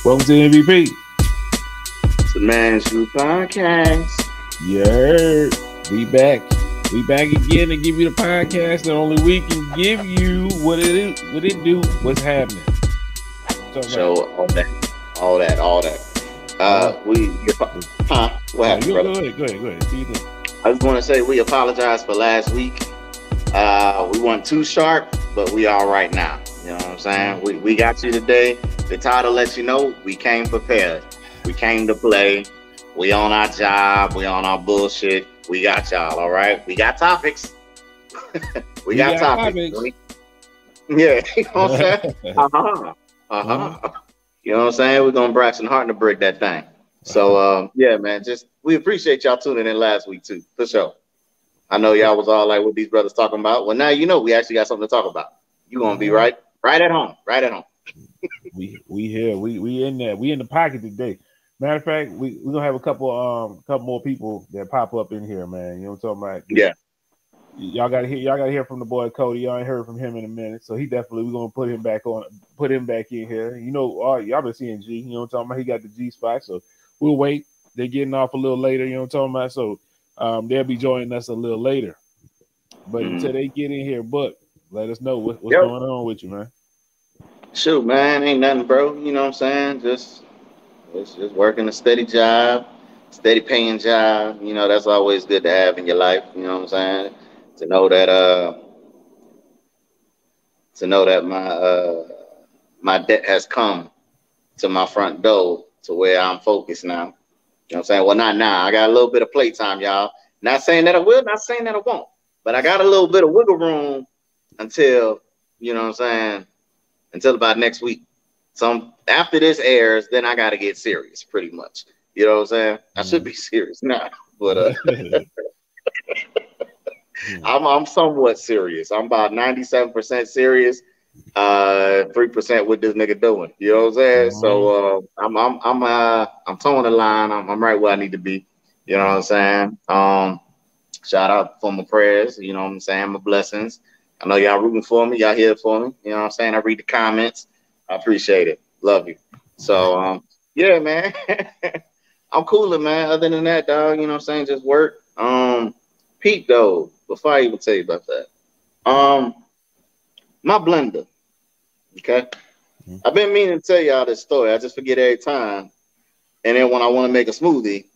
Welcome to MVP. It's the Man's View Podcast. Yeah, we back. We back again to give you the podcast that only we can give you. What it do, what's happening. So all that. What happened, brother? Go ahead. I just want to say we apologize for last week. We weren't too sharp, but we all right now. You know what I'm saying? We got you today. The title lets you know we came prepared. We came to play. We on our job. We on our bullshit. We got y'all, all right? We got topics. we got topics. Yeah, you know what I'm saying? You know what I'm saying? We're going to Braxton Harton to break that thing. So, yeah, man, we appreciate y'all tuning in last week, too, for sure. I know y'all was all like, what these brothers talking about? Well, now you know we actually got something to talk about. You're going to be right at home. we here. We in there. We in the pocket today. Matter of fact, we're gonna have a couple more people that pop up in here, man. You know what I'm talking about? Yeah. Y'all gotta hear from the boy Cody. Y'all ain't heard from him in a minute. So we're gonna put him back in here. You know, y'all been seeing G, you know what I'm talking about? He got the G spot, so we'll wait. They're getting off a little later, you know what I'm talking about? So they'll be joining us a little later. But until they get in here, but let us know what's going on with you, man. Shoot, man, ain't nothing, bro. You know what I'm saying? Just working a steady job, steady paying job. You know, that's always good to have in your life. You know what I'm saying? To know that my debt has come to my front door to where I'm focused now. You know what I'm saying? Well, not now. I got a little bit of playtime, y'all. Not saying that I will, not saying that I won't. But I got a little bit of wiggle room until, you know what I'm saying, until about next week. So after this airs, then I got to get serious, pretty much. You know what I'm saying? I should be serious now, but I'm somewhat serious. I'm about 97% serious, 3% what this nigga doing. You know what I'm saying? So I'm towing the line. I'm right where I need to be. You know what I'm saying? Shout out for my prayers. You know what I'm saying? My blessings. I know y'all rooting for me. Y'all here for me. You know what I'm saying? I read the comments. I appreciate it. Love you. So, yeah, man. I'm cooler, man. Other than that, dog, you know what I'm saying? Just work. Pete, though, before I even tell you about that, my blender, okay? I've been meaning to tell y'all this story. I just forget every time. And then when I want to make a smoothie,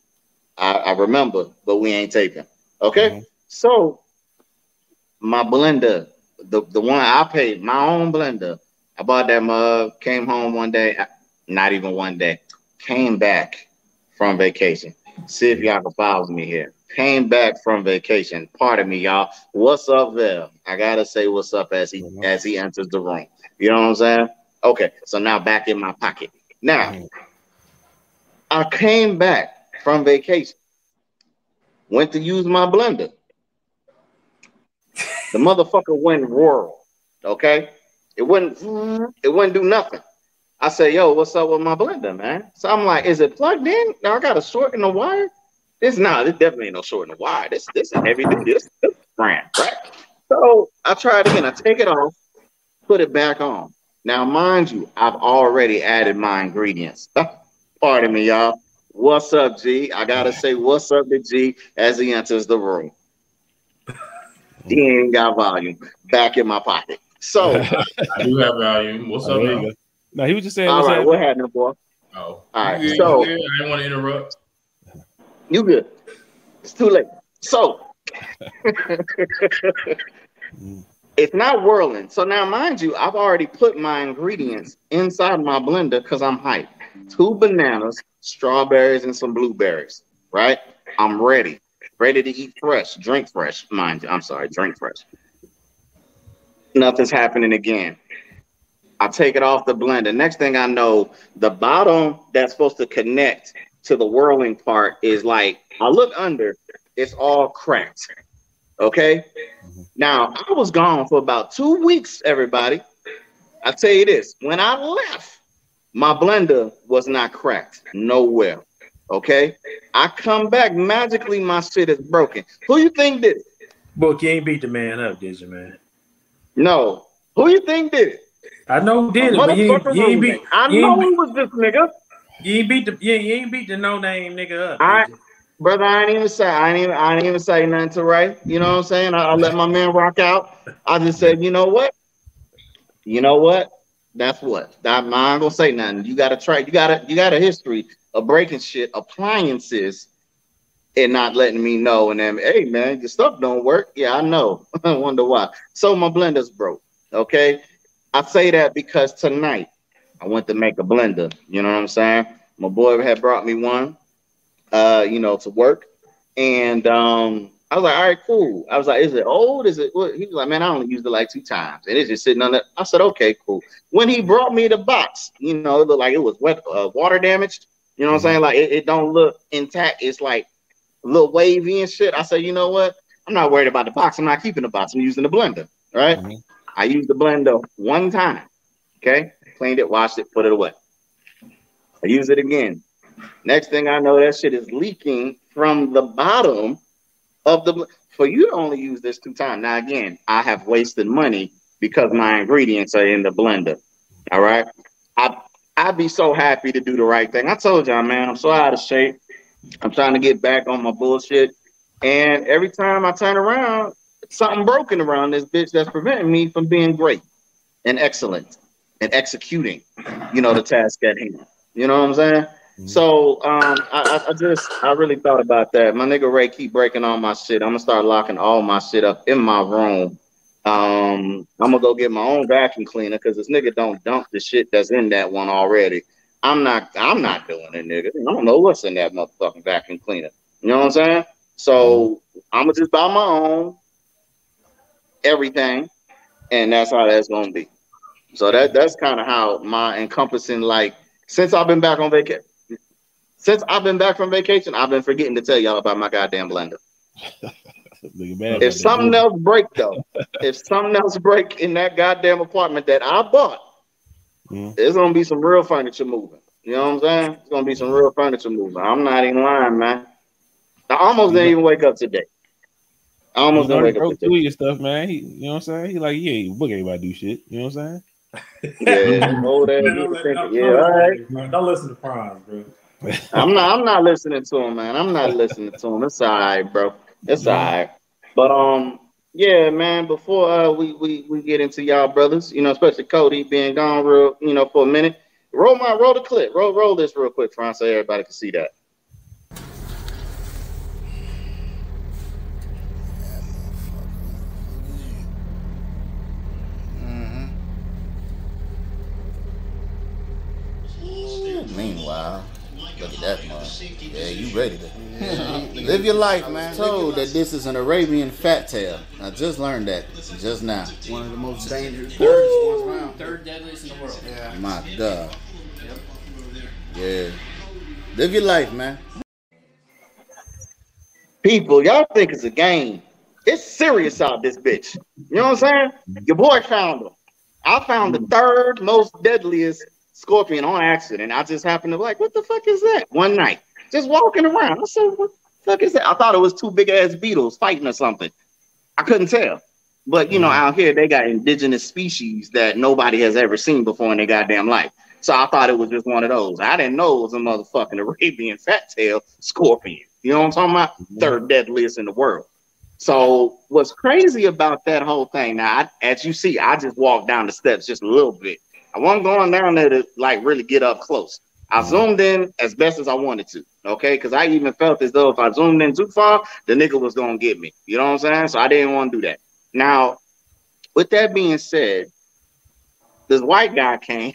I remember, but we ain't taping. Okay? So, my blender, the one I paid, my own blender, I bought that mug, came home one day, not even one day, came back from vacation. See if y'all can follow me here. Came back from vacation. Pardon me, y'all. What's up there? I gotta say what's up as he enters the room. You know what I'm saying? Okay, so now back in my pocket. Now, I came back from vacation, went to use my blender. The motherfucker went rural, okay? It wouldn't do nothing. I say, yo, what's up with my blender, man? So I'm like, is it plugged in? No, I got a short in the wire. This definitely ain't no short in the wire. This is heavy duty. This brand, right? So I tried again. I take it off, put it back on. Now, mind you, I've already added my ingredients. Pardon me, y'all. What's up, G? I gotta say, what's up to G as he enters the room. He ain't got volume. Back in my pocket. So I do have volume. What's up, man? No, he was just saying. All right, what happened, boy? Oh, all right. Yeah, so I didn't want to interrupt. You good? It's too late. So it's not whirling. So now, mind you, I've already put my ingredients inside my blender because I'm hyped. 2 bananas, strawberries, and some blueberries. Right? I'm ready. Ready to eat fresh, drink fresh, mind you. I'm sorry, drink fresh. Nothing's happening again. I take it off the blender. Next thing I know, the bottom that's supposed to connect to the whirling part is like, I look under, it's all cracked. Okay? Now, I was gone for about 2 weeks, everybody. I tell you this, when I left, my blender was not cracked nowhere. Okay, I come back magically. My shit is broken. Who you think did it? Book, you ain't beat the man up, did you, man? No. Who you think did it? I know who did it, but you ain't beat. I know it was this nigga. You ain't beat the no name nigga up. Brother, I ain't even say nothing to Ray. You know what I'm saying? I let my man rock out. I just said, you know what? That's what. I'm not gonna say nothing. You gotta try. You got a history of breaking shit, appliances, and not letting me know. And then, hey man, your stuff don't work. Yeah, I know. I wonder why. So my blender's broke. Okay. I say that because tonight I went to make a blender. You know what I'm saying? My boy had brought me one, to work. And I was like, all right, cool. I was like, is it old? Is it what? He was like, man, I only used it like 2 times. And it's just sitting on there. I said, okay, cool. When he brought me the box, it looked like it was wet, water damaged. You know what I'm saying? Like it don't look intact. It's like a little wavy and shit. I said, you know what? I'm not worried about the box. I'm not keeping the box. I'm using the blender. Right? I used the blender 1 time. Okay. Cleaned it, washed it, put it away. I use it again. Next thing I know, that shit is leaking from the bottom of the. For you to only use this 2 times. Now, again, I have wasted money because my ingredients are in the blender. All right. I'd be so happy to do the right thing. I told y'all, man, I'm so out of shape. I'm trying to get back on my bullshit. And every time I turn around, something broken around this bitch that's preventing me from being great and excellent and executing, the task at hand. You know what I'm saying? So I really thought about that. My nigga Ray keep breaking all my shit. I'm gonna start locking all my shit up in my room. I'm gonna go get my own vacuum cleaner because this nigga don't dump the shit that's in that one already. I'm not doing it, nigga. I don't know what's in that motherfucking vacuum cleaner. You know what I'm saying? So I'm gonna just buy my own everything, and that's how that's gonna be. So that's kind of how my encompassing, like, since I've been back from vacation, I've been forgetting to tell y'all about my goddamn blender. If something else break though, if something else break in that goddamn apartment that I bought, there's gonna be some real furniture moving. You know what I'm saying? It's gonna be some real furniture moving. I'm not even lying, man. I almost didn't even wake up today. I almost didn't wake up today. Your stuff, man. You know what I'm saying? He like, yeah, book anybody do shit. You know what I'm saying? Yeah, all right. Don't listen to Franz, bro. I'm not listening to him, man. I'm not listening to him. It's all right, bro. It's all right. But yeah, man. Before we get into y'all brothers, especially Cody being gone real, for a minute. Roll the clip. Roll this real quick, Franz, so everybody can see that. Meanwhile, look at that, man. Yeah, you ready to live your life, man. Told that this is an Arabian fat tail. I just learned that just now. One of the most dangerous birds ones around. 3rd deadliest in the world. Yeah. My God. Yeah. Live your life, man. People, y'all think it's a game. It's serious out this bitch. You know what I'm saying? Your boy found him. I found the 3rd most deadliest scorpion on accident. I just happened to be like, what the fuck is that? One night, just walking around. I said, what the fuck is that? I thought it was 2 big ass beetles fighting or something. I couldn't tell. But out here they got indigenous species that nobody has ever seen before in their goddamn life. So I thought it was just one of those. I didn't know it was a motherfucking Arabian fat tail scorpion. You know what I'm talking about? 3rd deadliest in the world. So what's crazy about that whole thing? Now, as you see, I just walked down the steps just a little bit. I wasn't going down there to like really get up close. I zoomed in as best as I wanted to, okay? Because I even felt as though if I zoomed in too far, the nigga was gonna get me. You know what I'm saying? So I didn't want to do that. Now, with that being said, this white guy came,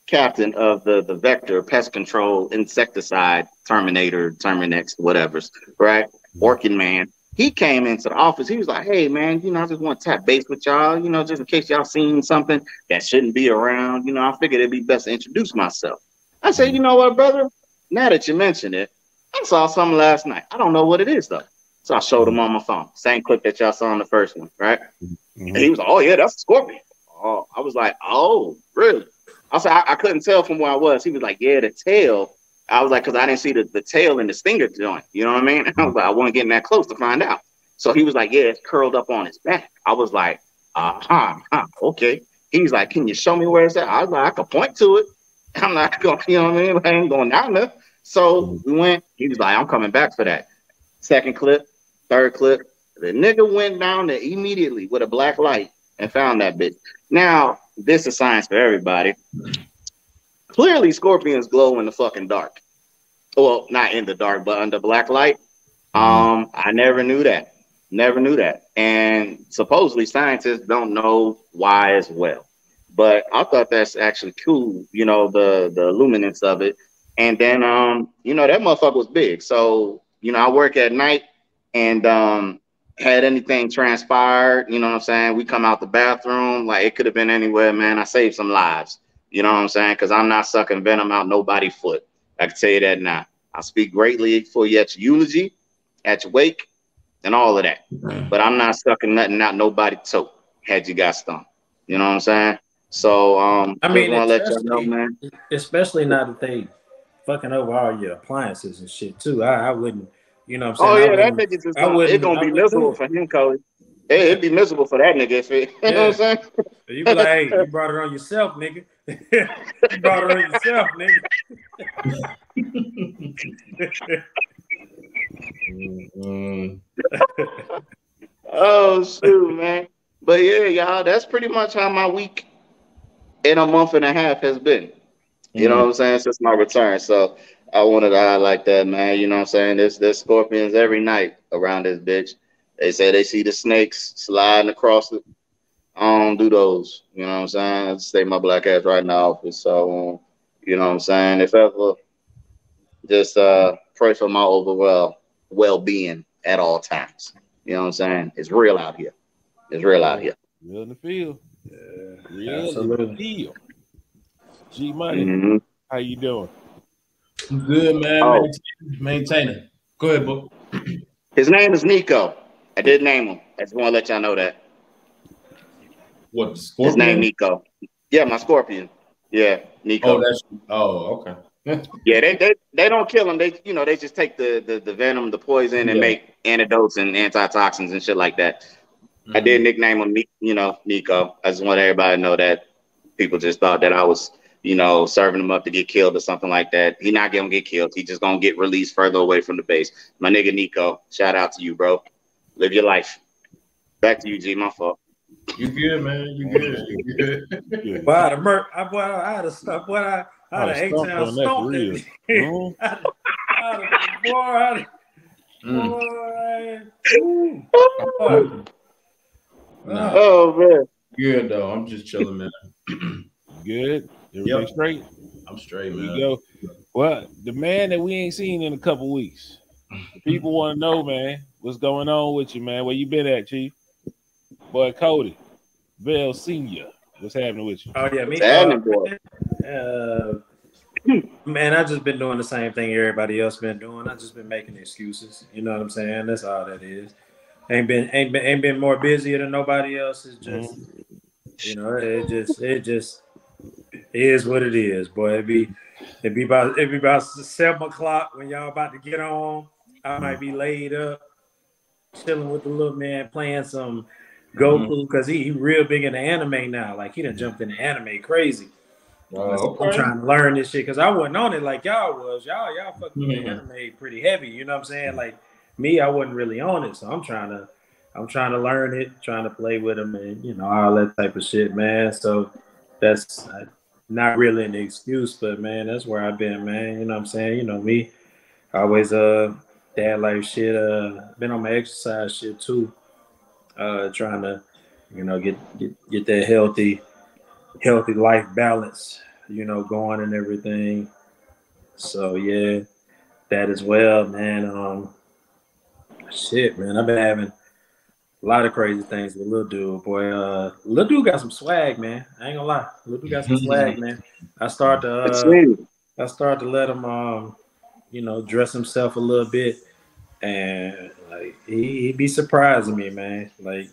captain of the Vector Pest Control Insecticide Terminator, Terminex, whatever's, right? Orkin man. He came into the office. He was like, hey, man, I just want to tap base with y'all, just in case y'all seen something that shouldn't be around. I figured it'd be best to introduce myself. I said, you know what, brother? Now that you mention it, I saw something last night. I don't know what it is, though. So I showed him on my phone. Same clip that y'all saw in the first one, right? And he was like, oh, yeah, that's a scorpion. Oh, I was like, oh, really? I said, I couldn't tell from where I was. He was like, yeah, the tail. I was like, because I didn't see the tail and the stinger joint. You know what I mean? I was like, I wasn't getting that close to find out. So he was like, yeah, it's curled up on his back. I was like, okay. He's like, can you show me where it's at? I was like, I could point to it. I'm not going, you know what I mean? I ain't going down there. So we went. He was like, I'm coming back for that. Second clip, third clip. The nigga went down there immediately with a black light and found that bitch. Now, this is science for everybody. Clearly, scorpions glow in the fucking dark. Well, not in the dark, but under black light. I never knew that. Never knew that. And supposedly scientists don't know why as well. But I thought that's actually cool, you know, the luminance of it. And then, you know, that motherfucker was big. So, you know, I work at night and had anything transpired, you know what I'm saying? We come out the bathroom, like it could have been anywhere, man. I saved some lives, you know what I'm saying? Because I'm not sucking venom out nobody's foot. I can tell you that now. I speak greatly for you at your eulogy, at your wake, and all of that. But I'm not sucking nothing out nobody's toe had you got stung. You know what I'm saying? So I mean, just want to let y'all know, man. Especially now that they fucking over all your appliances and shit too. I wouldn't, you know what I'm saying? Oh yeah, that nigga just it's gonna be miserable for him, Cody. It'd be miserable for that nigga if it, you know what I'm saying? You be like, hey, you brought it on yourself, nigga. You brought it on yourself, nigga. Oh shoot, man. But yeah, y'all, that's pretty much how my week in a month and a half has been. You know what I'm saying? Since my return. So I wanted to highlight that, man. You know what I'm saying? There's scorpions every night around this bitch. They say they see the snakes sliding across it. I don't do those. You know what I'm saying? I stay my black ass right in the office. So, you know what I'm saying? If ever, just pray for my overall well-being at all times. You know what I'm saying? It's real out here. It's real out here. Real in the field. Yeah, real absolutely. in the field. G Money, how you doing? I'm good, man. Maintaining. Go ahead, Book. His name is Nico. I did name him. I just want to let y'all know that. What, Scorpion? His name Nico. Yeah, my Scorpion. Yeah, Nico. Okay. Yeah, they don't kill them. They they just take the venom, the poison, and make antidotes and antitoxins and shit like that. I did nickname him, Nico. I just want everybody to know that. People just thought that I was, serving him up to get killed or something like that. He not gonna get killed. He just gonna get released further away from the base. My nigga Nico, shout out to you, bro. Live your life. Back to you, G. My fault. You good, man? You good? Boy, I'd have stumped. Boy, I'd have 8-town stomped it. Oh man. Good though. I'm just chilling, man. Good. Everything straight? I'm straight, man. There you go. Well, the man that we ain't seen in a couple weeks. People want to know, man, what's going on with you, man? Where you been at, Chief? Boy, Cody, Bell Senior. What's happening with you? Oh yeah, me. Man, I just been doing the same thing everybody else been doing. I just been making excuses. You know what I'm saying? That's all that is. Ain't been more busier than nobody else. It's just, it just is what it is, boy. It be about 7 o'clock when y'all about to get on. I might be laid up, chilling with the little man, playing some Goku because he real big into anime now. Like he done jumped into anime crazy. Okay. I'm trying to learn this shit because I wasn't on it like y'all was. Y'all fucking with the anime pretty heavy. You know what I'm saying? Like me, I wasn't really on it, so I'm trying to learn it, trying to play with them, and all that type of shit, man. So that's not really an excuse, but man, that's where I've been, man. You know what I'm saying? Me, always dad life shit. Been on my exercise shit too. Trying to, get that healthy life balance, going and everything. So yeah, that as well, man. Shit, man, I've been having a lot of crazy things with Lil Dude, boy. Lil Dude got some swag, man. I ain't gonna lie. Lil Dude got some swag, man. I start to let him, dress himself a little bit, and like he be surprising me, man. Like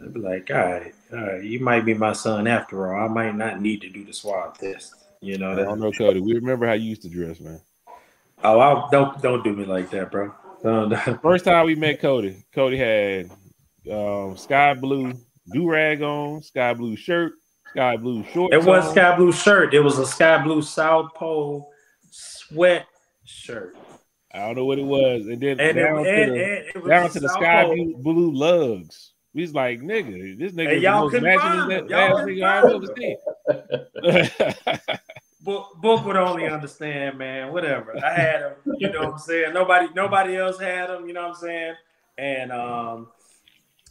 I'd be like, all right, you might be my son after all. I might not need to do the swab test. I don't know, Cody. We remember how you used to dress, man. Oh, don't do me like that, bro. First time we met Cody had sky blue do-rag on, sky blue shirt, Sky blue shorts. It was sky blue shirt. It was a sky blue South Pole sweat shirt. I don't know what it was, and then down to the sky blue lugs. We was like, nigga, this nigga is the most matching ass nigga I've ever seen. Book would only understand, man. Whatever. I had them, you know what I'm saying? Nobody else had them, you know what I'm saying? And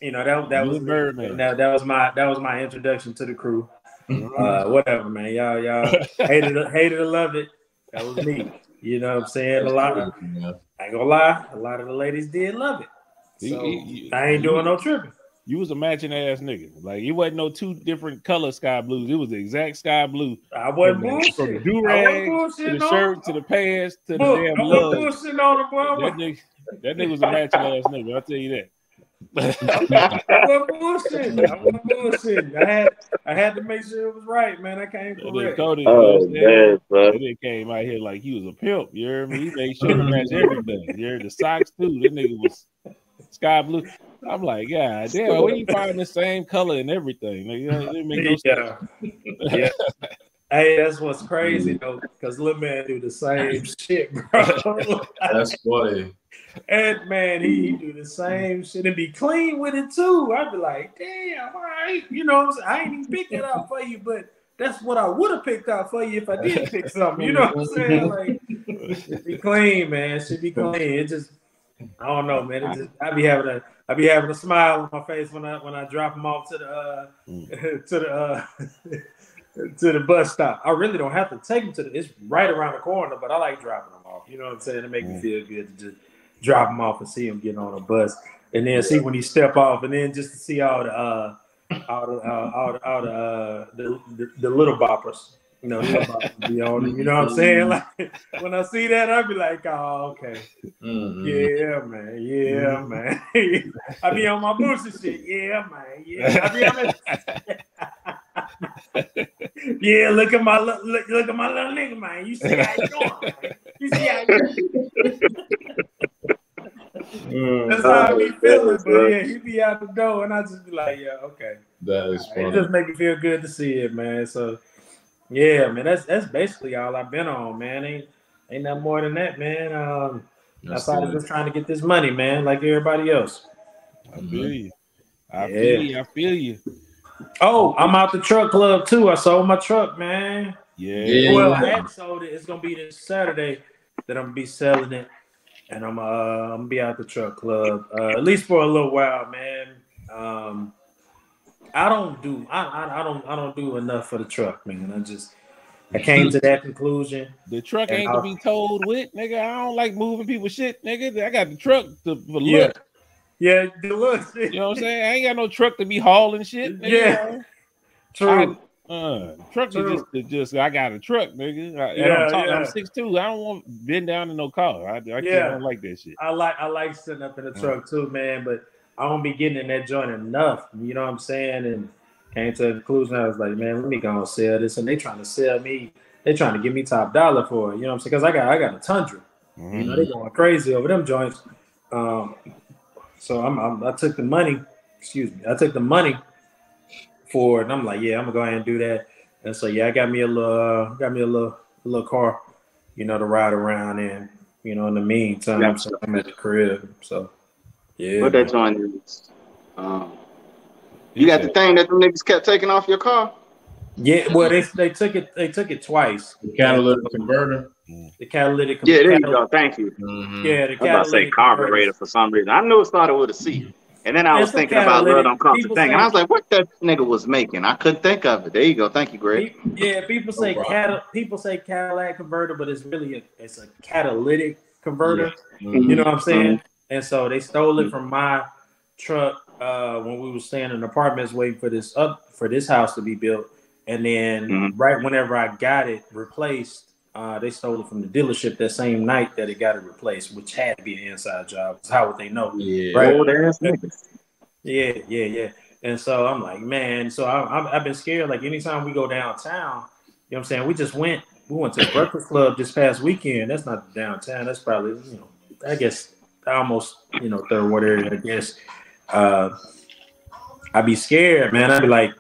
you know, that was my introduction to the crew. Whatever, man. Y'all hated or loved it. That was me. You know what I'm saying? I ain't gonna lie, a lot of the ladies did love it. So I ain't doing no tripping. You was a matching ass nigga. Like, it wasn't no two different color sky blues. It was the exact sky blue. I wasn't bullshit. From the do-rag to the shirt to the pants to the damn lugs. Bullshit on the boy. That nigga was a matching ass nigga. I'll tell you that. I wasn't bullshit. I had to make sure it was right, man. I came correct. Cody, he came out here like he was a pimp. You heard me? He made sure to match everything. You heard the socks too. That nigga was sky blue. I'm like, God damn, where you find the same color and everything? Like, it didn't make no sense. Yeah. Hey, that's what's crazy though, because little man do the same shit, bro. That's funny. And man, he do the same shit and be clean with it too. I'd be like, damn, all right. You know what I'm saying? I ain't even picked it out for you, but that's what I would have picked out for you if I did pick something. You know what I'm saying? Like, should be clean, man. Should be clean. It just, I don't know, man. It just, I be having a smile on my face when I drop them off to the bus stop. I really don't have to take them it's right around the corner, but I like dropping them off. You know what I'm saying? It make me feel good to just drop them off and see him getting on a bus, and then see when he step off, and then just to see all the little boppers. You know, be on it. You know what I'm saying? Like, when I see that, I'd be like, oh, okay. Yeah, man. Yeah, man. I be on my boots and shit. Yeah, man. Yeah. I be on it. Yeah, look at my little nigga, man. You see how you doing, man. You see how you That's how I be feeling, but yeah, he be out the door, and I just be like, yeah, okay. That is funny. It just make me feel good to see it, man. So, yeah, man, that's basically all I've been on, man. Ain't nothing more than that, man. Outside of just trying to get this money, man, like everybody else. I feel you. I feel you. Oh, I'm out the truck club too. I sold my truck, man. Yeah. Well, I had sold it. It's gonna be this Saturday that I'm gonna be selling it, and I'm gonna be out the truck club at least for a little while, man. I don't do enough for the truck, man. I came to that conclusion. The truck ain't to be told with, nigga. I don't like moving people's shit, nigga. I got the truck for look. Yeah, the look. You know what I'm saying? I ain't got no truck to be hauling shit, nigga. Yeah. True. Truck is just I got a truck, nigga. I'm 6'2". I don't want to bend down in no car. I don't like that shit. I like sitting up in the truck too, man, but I don't be getting in that joint enough. You know what I'm saying? And came to the conclusion. I was like, man, let me go and sell this. And they trying to sell me. They trying to give me top dollar for it. You know what I'm saying? Because I got a Tundra. You know, they going crazy over them joints. So I took the money. I took the money for it, and I'm like, yeah, I'm gonna go ahead and do that. And so yeah, I got me a little car, you know, to ride around in. You know, in the meantime, so I'm at the crib. So yeah. What that joint is? You got the thing that the niggas kept taking off your car? Yeah, well, they took it twice. The catalytic converter. The catalytic converter. Yeah, there you go. Thank you. Yeah, the catalytic. I was about to say carburetor for some reason. I knew it started with a C. And then I was thinking about Lil Don't Cost a Thing. And I was like, what that nigga was making? I couldn't think of it. There you go. Thank you, Greg. Yeah, people say Cadillac converter, but it's really a catalytic converter. Yeah. You know what I'm saying? And so they stole it from my truck when we were staying in apartments waiting for this house to be built. And then right whenever I got it replaced, they stole it from the dealership that same night that it got it replaced, which had to be an inside job. How would they know? Yeah, right? Yeah. And so I'm like, man. So I've been scared. Like anytime we go downtown, you know what I'm saying? We went to the Breakfast Club this past weekend. That's not downtown. That's probably I guess almost Third Ward area. I guess I'd be scared, man. I'd be like,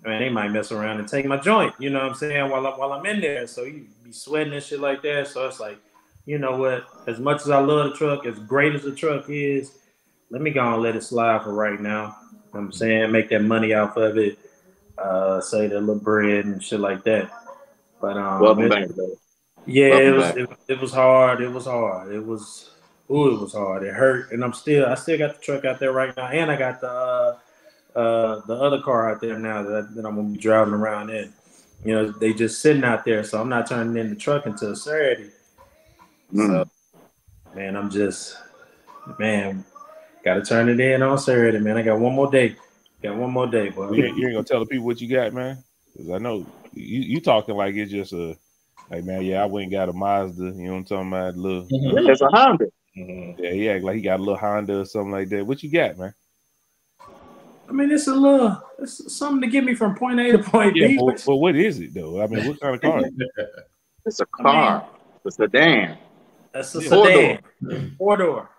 I mean, they might mess around and take my joint, you know what I'm saying, while I'm in there. So you be sweating and shit like that. So it's like, you know what? As much as I love the truck, as great as the truck is, let me go and let it slide for right now. You know what I'm saying? Make that money off of it. Say the little bread and shit like that. But Welcome back, bro. Yeah, Welcome it was hard. It was hard. It was hard. It hurt. And I still got the truck out there right now. And I got the other car out there now that I'm gonna be driving around in. You know, they just sitting out there, so I'm not turning in the truck until Saturday. So, man, gotta turn it in on Saturday, man. I got one more day. Boy. You ain't gonna tell the people what you got, man? Because I know you talking like it's just a, like, man, yeah, I went and got a Mazda. You know what I'm talking about? Little, It's a Honda. Yeah, he act like he got a little Honda or something like that. What you got, man? I mean, it's something to get me from point A to point B. But what is it though? I mean, what kind of car? It's a car. It's a sedan. That's a sedan. Four door.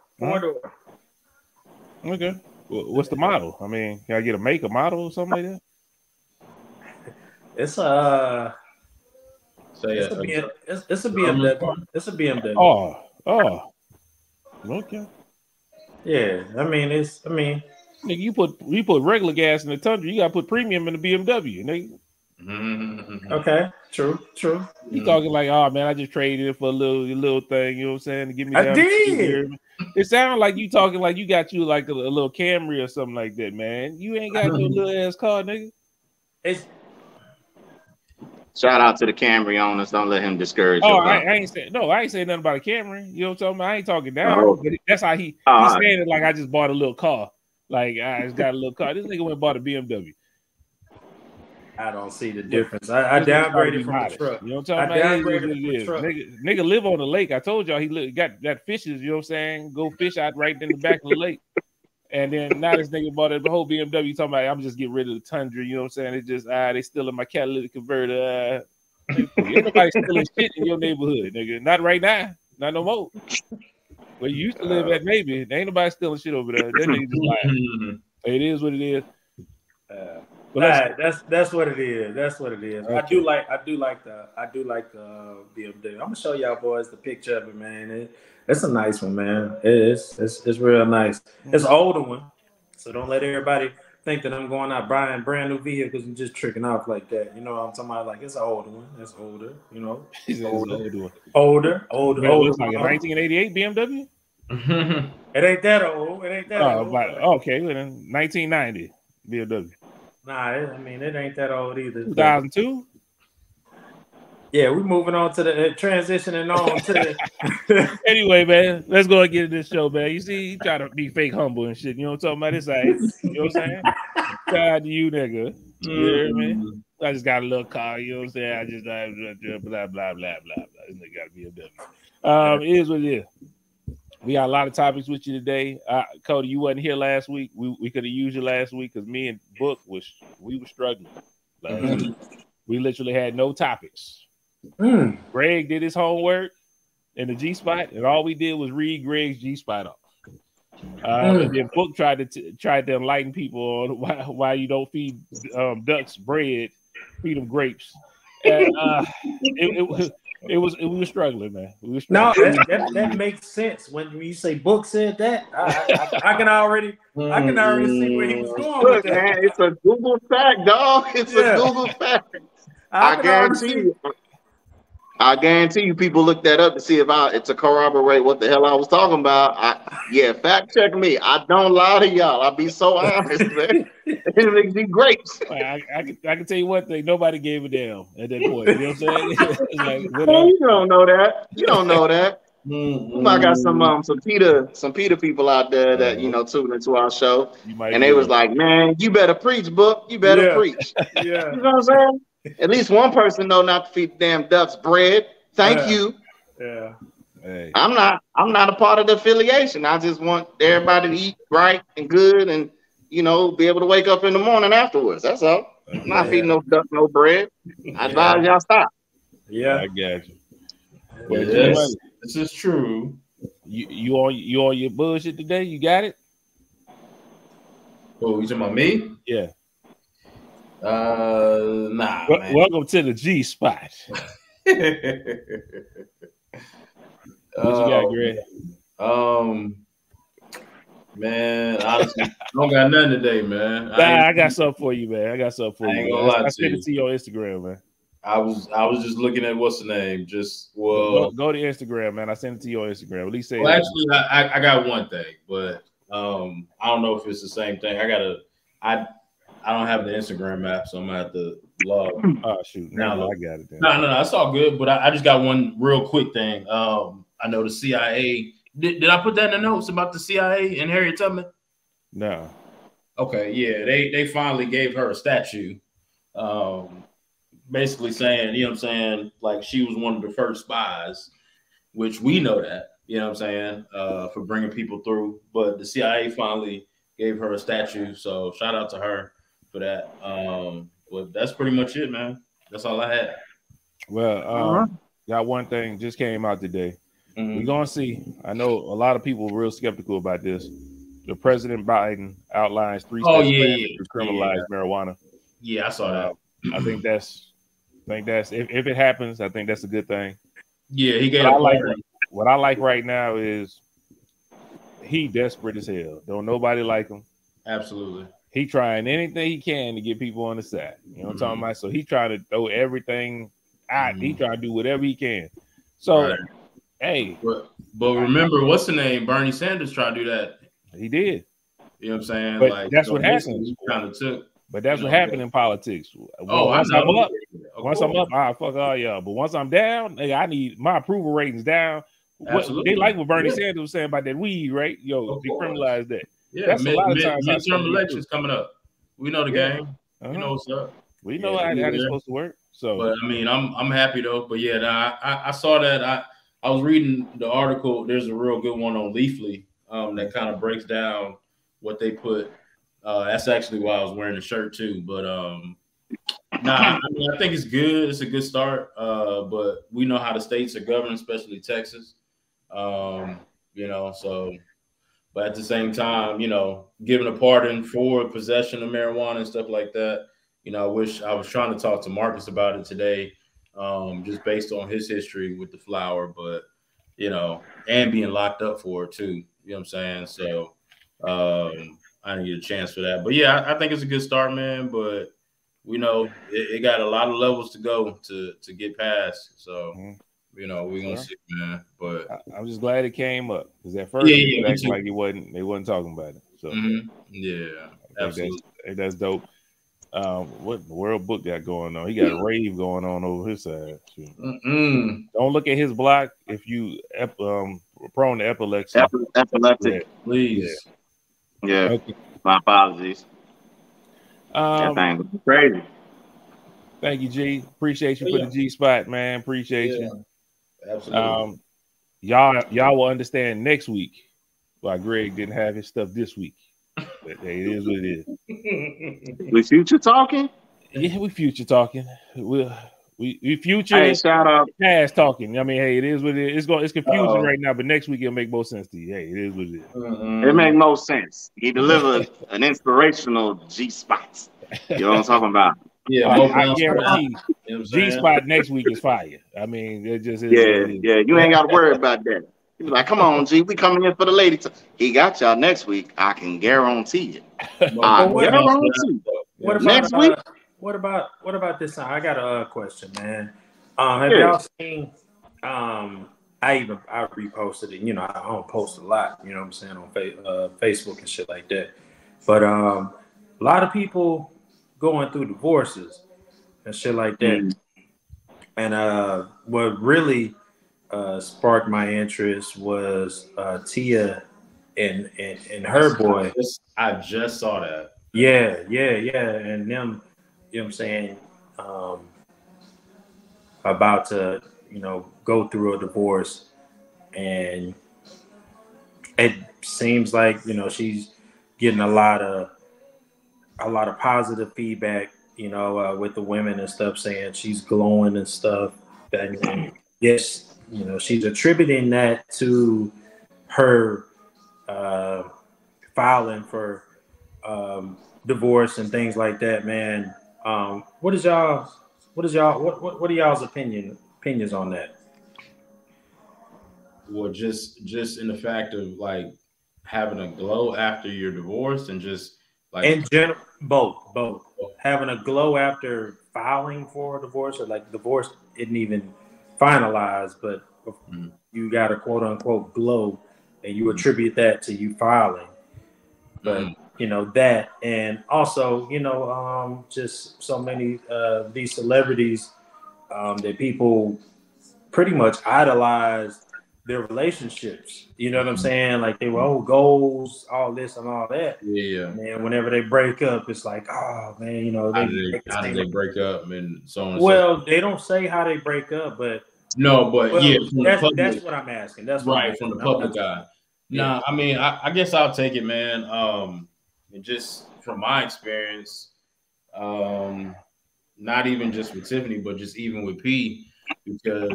Okay. Well, what's the model? I mean, can I get a make, a model, or something like that? It's a BMW. It's a BMW. Oh. Okay. Yeah, nigga, you put regular gas in the Tundra, you gotta put premium in the BMW, nigga. Okay, true. You talking like, oh man, I just traded it for a little thing, you know what I'm saying, to give me. I did. It sounds like you talking like you got you like a little Camry or something like that, man. You ain't got no little ass car, nigga. Shout out to the Camry owners. Don't let him discourage you. I ain't saying nothing about a Camry. You know what I'm talking about? I ain't talking down. But that's how he's saying it like I just bought a little car. Like I just got a little car. This nigga went and bought a BMW. I don't see the difference. I downgraded from the truck. You know what I'm talking about? Nigga live on the lake. I told y'all he got fishes, you know what I'm saying? Go fish out right in the back of the lake. And then now this nigga bought the whole BMW talking about I'm just getting rid of the Tundra, you know what I'm saying? It just they stealing my catalytic converter. Ain't nobody stealing shit in your neighborhood, nigga. Not right now. Not no more. Where you used to live at, maybe. There ain't nobody stealing shit over there. That nigga just lying. It is what it is. That's what it is. That's what it is. Okay. I do like the BMW. I'm gonna show y'all boys the picture of it, man. It's a nice one, man. It's real nice. It's an older one, so don't let everybody think that I'm going out buying brand new vehicles and just tricking off like that. You know what I'm talking about? Like, it's an older one. It's older. You know, older. It's like a 1988 BMW. It ain't that old. Old. Okay, well, then 1990 BMW. Nah, it ain't that old either. 2002. Yeah, we're moving on to the transitioning on to the. Anyway, man, let's go and get into this show, man. You see, he try to be fake humble and shit. You know what I'm talking about? This side, you know what I'm saying? Shout out to you, nigga. You hear me? I just got a little car. You know what I'm saying? I just blah blah blah blah blah. This nigga got to be a W. It is what it is. We got a lot of topics with you today. Cody, you wasn't here last week. We could have used you last week because me and Book were struggling. We literally had no topics. Greg did his homework in the G spot, and all we did was read Greg's G spot off. And then Book tried to enlighten people on why you don't feed ducks bread, feed them grapes. And, we were struggling, man. No, that makes sense. When you say Book said that, I can already see where he was going with that. Man, it's a Google fact, dog. It's a Google fact. I guarantee you people look that up to see if to corroborate what the hell I was talking about. Fact check me. I don't lie to y'all. I'll be so honest, man. It makes me great. I can tell you one thing. Nobody gave a damn at that point. You know what I'm saying? You don't know that. You don't know that. I got some PETA people out there that tuned into our show, and they was like, "Man, you better preach, Book. You better preach." Yeah, you know what I'm saying? At least one person know not to feed damn ducks bread. Thank you. Yeah. Hey. I'm not a part of the affiliation. I just want everybody to eat right and good, and be able to wake up in the morning afterwards. That's all. I'm not feeding no duck no bread. I advise y'all stop. Yeah, I got you. Well, this is true. You on your bullshit today? You got it? Oh, you talking about me? Yeah. Nah, man. Welcome to the G spot. What you got, Greg? Man, honestly, I don't got nothing today, man. I got something for you, man. I got something for you. Ain't gonna lie I to sent you. it to your Instagram, man. I was just looking at what's the name. Go to Instagram, man. I sent it to your Instagram. At least say. Well, actually, I got one thing, but I don't know if it's the same thing. I don't have the Instagram app, so I'm gonna have to log. Oh shoot! No, I got it. Then. No, that's all good. But I just got one real quick thing. I know the CIA. Did I put that in the notes about the CIA and Harriet Tubman? No. Okay, yeah, they finally gave her a statue. Basically saying, you know what I'm saying, like she was one of the first spies, which we know that, you know what I'm saying, for bringing people through. But the CIA finally gave her a statue, so shout out to her for that. But that's pretty much it, man. That's all I had. Well, got one thing just came out today. Mm-hmm. We're gonna see. I know a lot of people were real skeptical about this. The President Biden outlines 3 steps to criminalize marijuana. Yeah, I saw that. I think that's if it happens, I think that's a good thing. Yeah, he gave. What I like right now is he desperate as hell. Don't nobody like him. Absolutely. He trying anything he can to get people on the side. You know what I'm talking about? So he trying to throw everything out. He trying to do whatever he can. So hey, but remember, what's the name? Bernie Sanders tried to do that. He did. You know what I'm saying? But like that's what happens. Kind of took. But that's what happened in politics. Once I'm up, fuck all y'all. But once I'm down, hey, I need my approval ratings down. They like what Bernie Sanders was saying about that weed, right? Yo, decriminalize that. Yeah, that's a lot of times. Midterm elections coming up. We know the game. We know what's up. We know how it's supposed to work. So, but I mean, I'm happy though. But yeah, I saw that. I was reading the article. There's a real good one on Leafly that kind of breaks down what they put. That's actually why I was wearing the shirt too. But I mean, I think it's good. It's a good start. But we know how the states are governed, especially Texas. You know, so. But at the same time, you know, giving a pardon for possession of marijuana and stuff like that. You know, I wish I was trying to talk to Marcus about it today, just based on his history with the flower, but, you know, and being locked up for it too. You know what I'm saying? So I didn't get a chance for that. But yeah, I think it's a good start, man. But we know it got a lot of levels to go to get past. So, you know, we're gonna see, man. But I'm just glad it came up because at first it acted like they wasn't talking about it. So yeah, absolutely. That's dope. What the World Book got going on? He got a rave going on over his side. Don't look at his block if you prone to epilepsy. Epileptic, please. Yeah. Okay. My apologies. That thing was crazy. Thank you, G. Appreciate you for the G spot, man. Appreciate you. Absolutely. Y'all will understand next week why Greg didn't have his stuff this week. But hey, it is what it is. We future talking? Yeah, we future talking. We future shout out past talking. I mean, hey, it is what it is. It's confusing right now, but next week it'll make more sense to you. Hey, it is what it is. It make no sense. He delivered an inspirational G spot. You know what I'm talking about? Yeah, I guarantee G spot next week is fire. I mean, it just is. Yeah. You ain't got to worry about that. He was like, "Come on, G, we coming in for the lady." He got y'all next week. I can guarantee it. Next week. What about this time? I got a question, man. Have y'all seen? I reposted it. You know, I don't post a lot. You know what I'm saying, on Facebook and shit like that. But a lot of people going through divorces and shit like that. And what really sparked my interest was Tia and her boy. I just saw that. Yeah. And them, you know what I'm saying, about to, you know, go through a divorce. And it seems like, you know, she's getting a lot of positive feedback, you know, with the women and stuff, saying she's glowing and stuff. And yes, you know, she's attributing that to her filing for divorce and things like that, man. What are y'all's opinions on that? Well, just in the fact of like having a glow after you're divorced and just like in general, both having a glow after filing for a divorce, or like divorce isn't even finalized, but you got a quote unquote glow, and you attribute that to you filing. But you know that, and also just so many these celebrities that people pretty much idolize their relationships. You know what I'm saying? Like they were goals, all this and all that. Yeah. And whenever they break up, it's like, oh man, you know, how did they break up and so on and well, they don't say how they break up, but no, but yeah, that's what I'm asking. That's right what from the public eye. Nah, I mean, I guess I'll take it, man. And just from my experience, not even just with Tiffany, but just even with P, because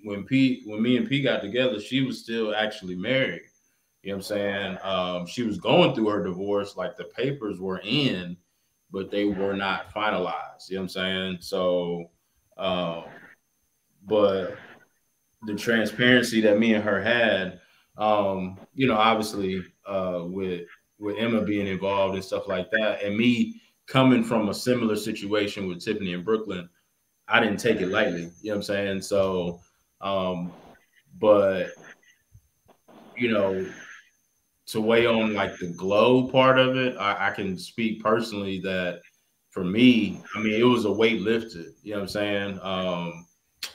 when me and P got together, she was still actually married. You know what I'm saying? She was going through her divorce, like the papers were in, but they were not finalized. You know what I'm saying? So, but the transparency that me and her had, obviously with Emma being involved and stuff like that, and me coming from a similar situation with Tiffany in Brooklyn, I didn't take it lightly. You know what I'm saying? So, but to weigh on like the glow part of it, I can speak personally that for me, I mean, it was a weight lifted. You know what I'm saying?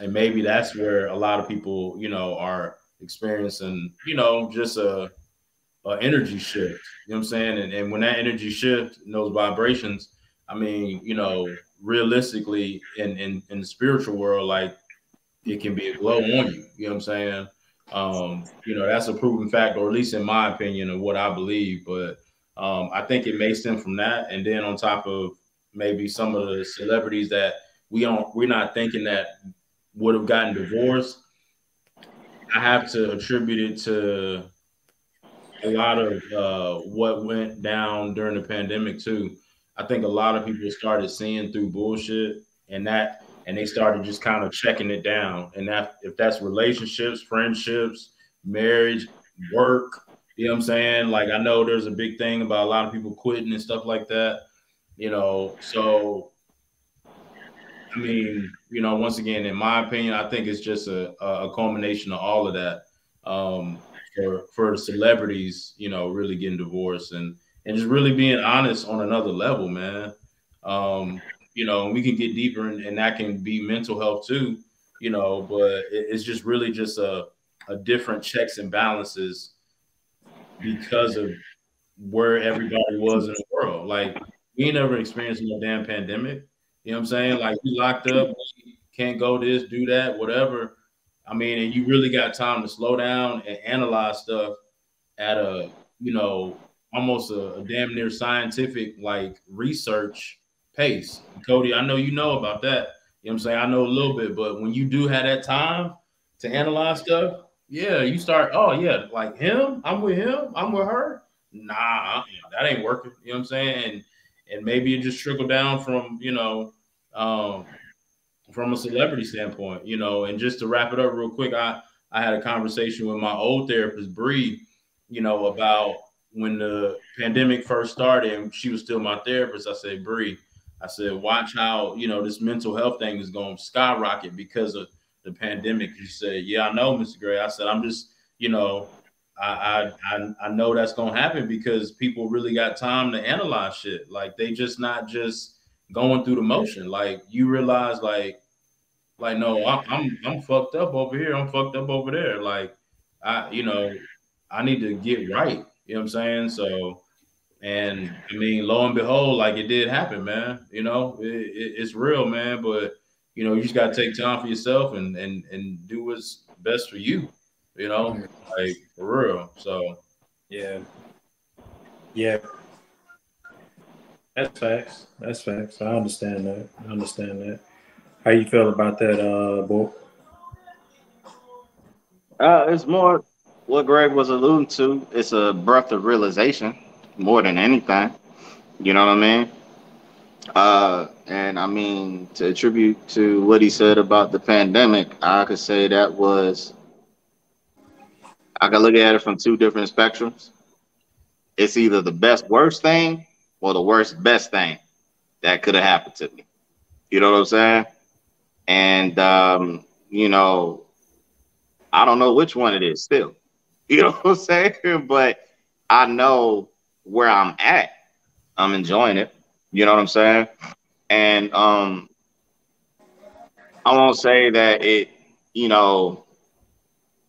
And maybe that's where a lot of people, are experiencing, just a energy shift. You know what I'm saying? And when that energy shift and those vibrations, I mean, realistically in the spiritual world, like it can be a glow on you. You know what I'm saying? That's a proven fact, or at least in my opinion of what I believe. But I think it may stem from that. And then on top of maybe some of the celebrities that we're not thinking that would have gotten divorced, I have to attribute it to a lot of what went down during the pandemic too. I think a lot of people started seeing through bullshit and they started just kind of checking it down. And that if that's relationships, friendships, marriage, work, you know what I'm saying? Like I know there's a big thing about a lot of people quitting and stuff like that, so I mean, once again, in my opinion, I think it's just a culmination of all of that. For the celebrities, really getting divorced and just really being honest on another level, man. We can get deeper and that can be mental health too, but it's just really just a different checks and balances because of where everybody was in the world. Like we ain't never experienced no damn pandemic. You know what I'm saying? Like we locked up, we can't go this, do that, whatever. I mean, and you really got time to slow down and analyze stuff at a, almost a damn near scientific like research pace. Cody, I know you know about that. You know what I'm saying? I know a little bit, but when you do have that time to analyze stuff, yeah, you start, oh yeah, like him, I'm with her. Nah, that ain't working. You know what I'm saying? And maybe it just trickled down from, from a celebrity standpoint, and just to wrap it up real quick, I had a conversation with my old therapist, Bree, about when the pandemic first started and she was still my therapist. I said, Bree, watch how, this mental health thing is going to skyrocket because of the pandemic. She said, yeah, I know, Mr. Gray. I said, I'm just, I know that's going to happen because people really got time to analyze shit. Like they just not just going through the motion. Like you realize like no, I'm fucked up over here. I'm fucked up over there. Like I need to get right. You know what I'm saying? So, and I mean, lo and behold, like it did happen, man. It's real, man. But you just gotta take time for yourself and do what's best for you. Like for real. So, yeah. That's facts. I understand that. How you feel about that, Bo? It's more what Greg was alluding to. It's a breath of realization more than anything. You know what I mean? And I mean, to attribute to what he said about the pandemic, I could say I could look at it from two different spectrums. It's either the best worst thing or the worst best thing that could have happened to me. You know what I'm saying? And you know, I don't know which one it is still. You know what I'm saying? But I know where I'm at. I'm enjoying it. You know what I'm saying? And I won't say that it, you know,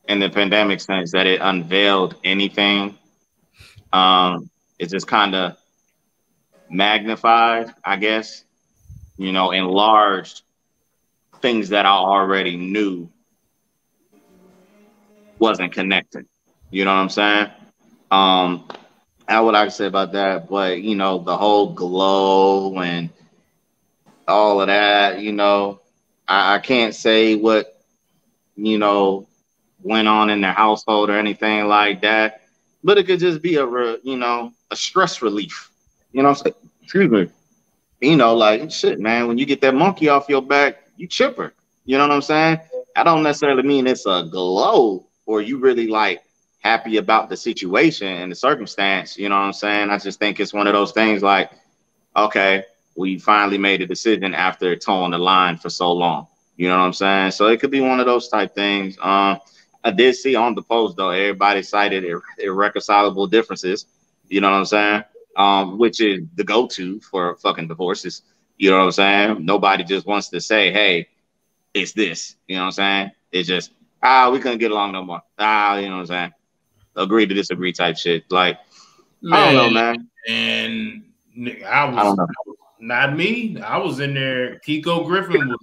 in the pandemic sense that it unveiled anything. It just kind of magnified, I guess, you know, enlarged things that I already knew wasn't connected. You know what I'm saying? Um, I would like to say about that, but you know, the whole glow and all of that, you know, I can't say what, you know, went on in their household or anything like that, but it could just be you know, a stress relief. You know what I'm saying? Excuse me. You know, like shit, man, when you get that monkey off your back, you chipper. You know what I'm saying? I don't necessarily mean it's a glow or you really like happy about the situation and the circumstance. You know what I'm saying? I just think it's one of those things like, okay, we finally made a decision after towing the line for so long. You know what I'm saying? So it could be one of those type things. I did see on the post though, everybody cited irreconcilable differences. You know what I'm saying? Which is the go-to for fucking divorces. You know what I'm saying? Nobody just wants to say, hey, it's this. You know what I'm saying? It's just, we couldn't get along no more. You know what I'm saying? Agree to disagree type shit. Like, Man, I don't know, man. And I don't know. not me. I was in there. Kiko Griffin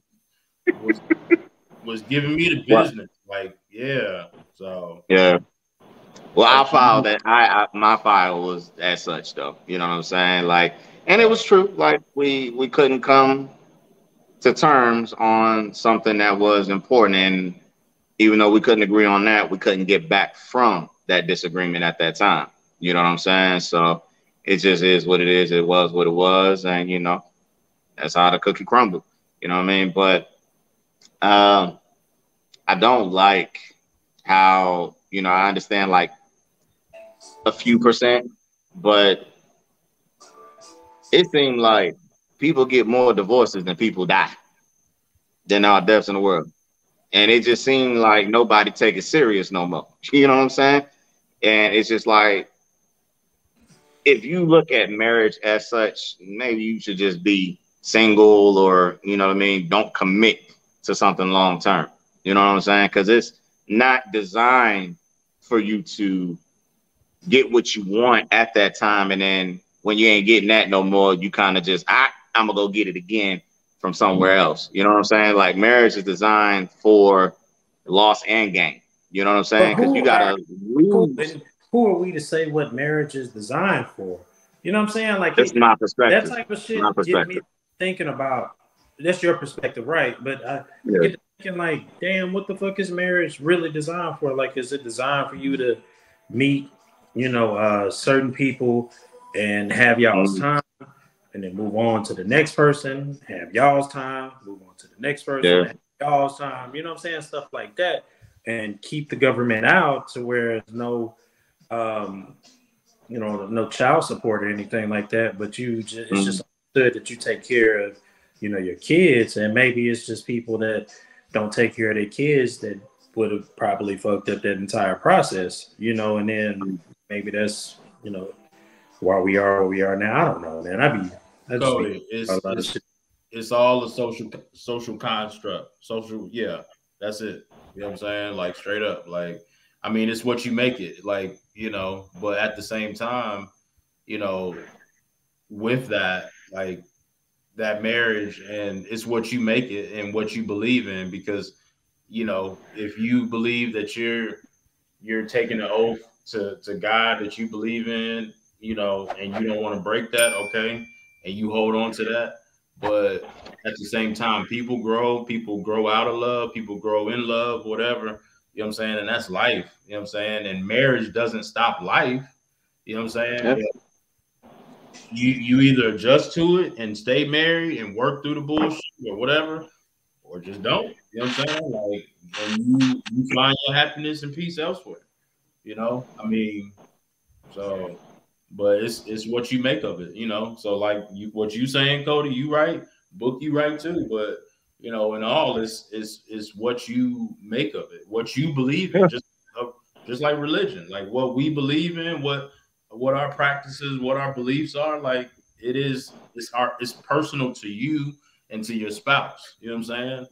was giving me the business. Like, yeah. So yeah. Well, like, I filed that. My file was as such though. You know what I'm saying? Like, and it was true. Like we couldn't come to terms on something that was important, and even though we couldn't agree on that, we couldn't get back from that disagreement at that time. You know what I'm saying? So it just is what it is. It was what it was, and you know that's how the cookie crumbled. You know what I mean? But I don't like how I understand like a few percent, but it seemed like people get more divorces than people die than our deaths in the world. And it just seemed like nobody take it serious no more. You know what I'm saying? And it's just like, if you look at marriage as such, maybe you should just be single or, you know what I mean? Don't commit to something long term. You know what I'm saying? Because it's not designed for you to get what you want at that time. And then when you ain't getting that no more, you kind of just, I'm going to go get it again from somewhere else. You know what I'm saying? Like marriage is designed for loss and gain. You know what I'm saying? Because you got to lose. Who are we to say what marriage is designed for? You know what I'm saying? Like that's my perspective. That type of shit get me thinking about. That's your perspective, right? But I get to thinking like, damn, what the fuck is marriage really designed for? Like, is it designed for you to meet, certain people and have y'all's time, and then move on to the next person, have y'all's time, move on to the next person, have y'all's time. You know what I'm saying? Stuff like that, and keep the government out to where there's no no child support or anything like that, but it's just understood that you take care of, your kids, and maybe it's just people that don't take care of their kids that would have probably fucked up that entire process, and then maybe that's, why we are where we are now. I don't know, man. It's all a social construct. That's it. You know what I'm saying? Like straight up, like, I mean, it's what you make it, like, but at the same time, with that, like that marriage, and it's what you make it and what you believe in, because, if you believe that you're taking an oath to God that you believe in, and you don't want to break that, okay, and you hold on to that. But at the same time, people grow out of love, people grow in love, whatever. You know what I'm saying? And that's life. You know what I'm saying? And marriage doesn't stop life. You know what I'm saying? Yeah. you either adjust to it and stay married and work through the bullshit or whatever, or just don't. You know what I'm saying? Like, and you find your happiness and peace elsewhere. You know, I mean, so, but it's what you make of it. You know, so like what you saying, Cody, you right, book you right too, but. You know, in all, is what you make of it, what you believe in, just like religion, like what we believe in, what our practices, what our beliefs are. Like it's personal to you and to your spouse. You know what I'm saying?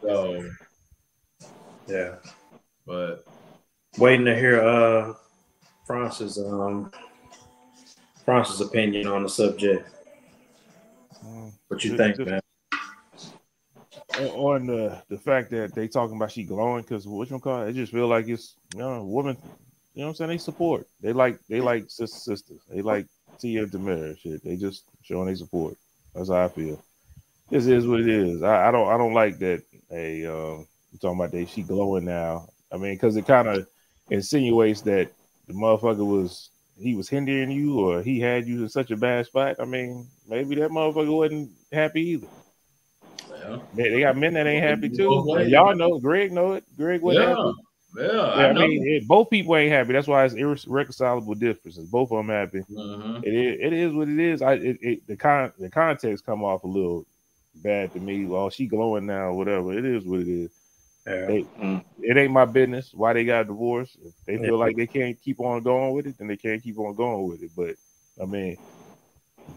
So, yeah. But waiting to hear France's opinion on the subject. What you think, man? On the fact that they talking about she glowing because what you call it, I just feel like it's women, you know what I'm saying? They support. They like sisters. They like Tia Demir shit. They just showing they support. That's how I feel. This is what it is. I don't like that. You talking about she glowing now. I mean, because it kind of insinuates that the motherfucker was hindering you or he had you in such a bad spot. I mean, maybe that motherfucker wasn't happy either. Yeah. They got men that ain't happy too. And y'all know, Greg know it. Greg wasn't happy. Yeah, I mean, both people ain't happy. That's why it's irreconcilable differences. Both of them happy. Mm-hmm. It is what it is. The context come off a little bad to me. Well, she glowing now, whatever. It is what it is. Yeah. It ain't my business why they got divorced. If they feel like they can't keep on going with it, then they can't keep on going with it. But I mean,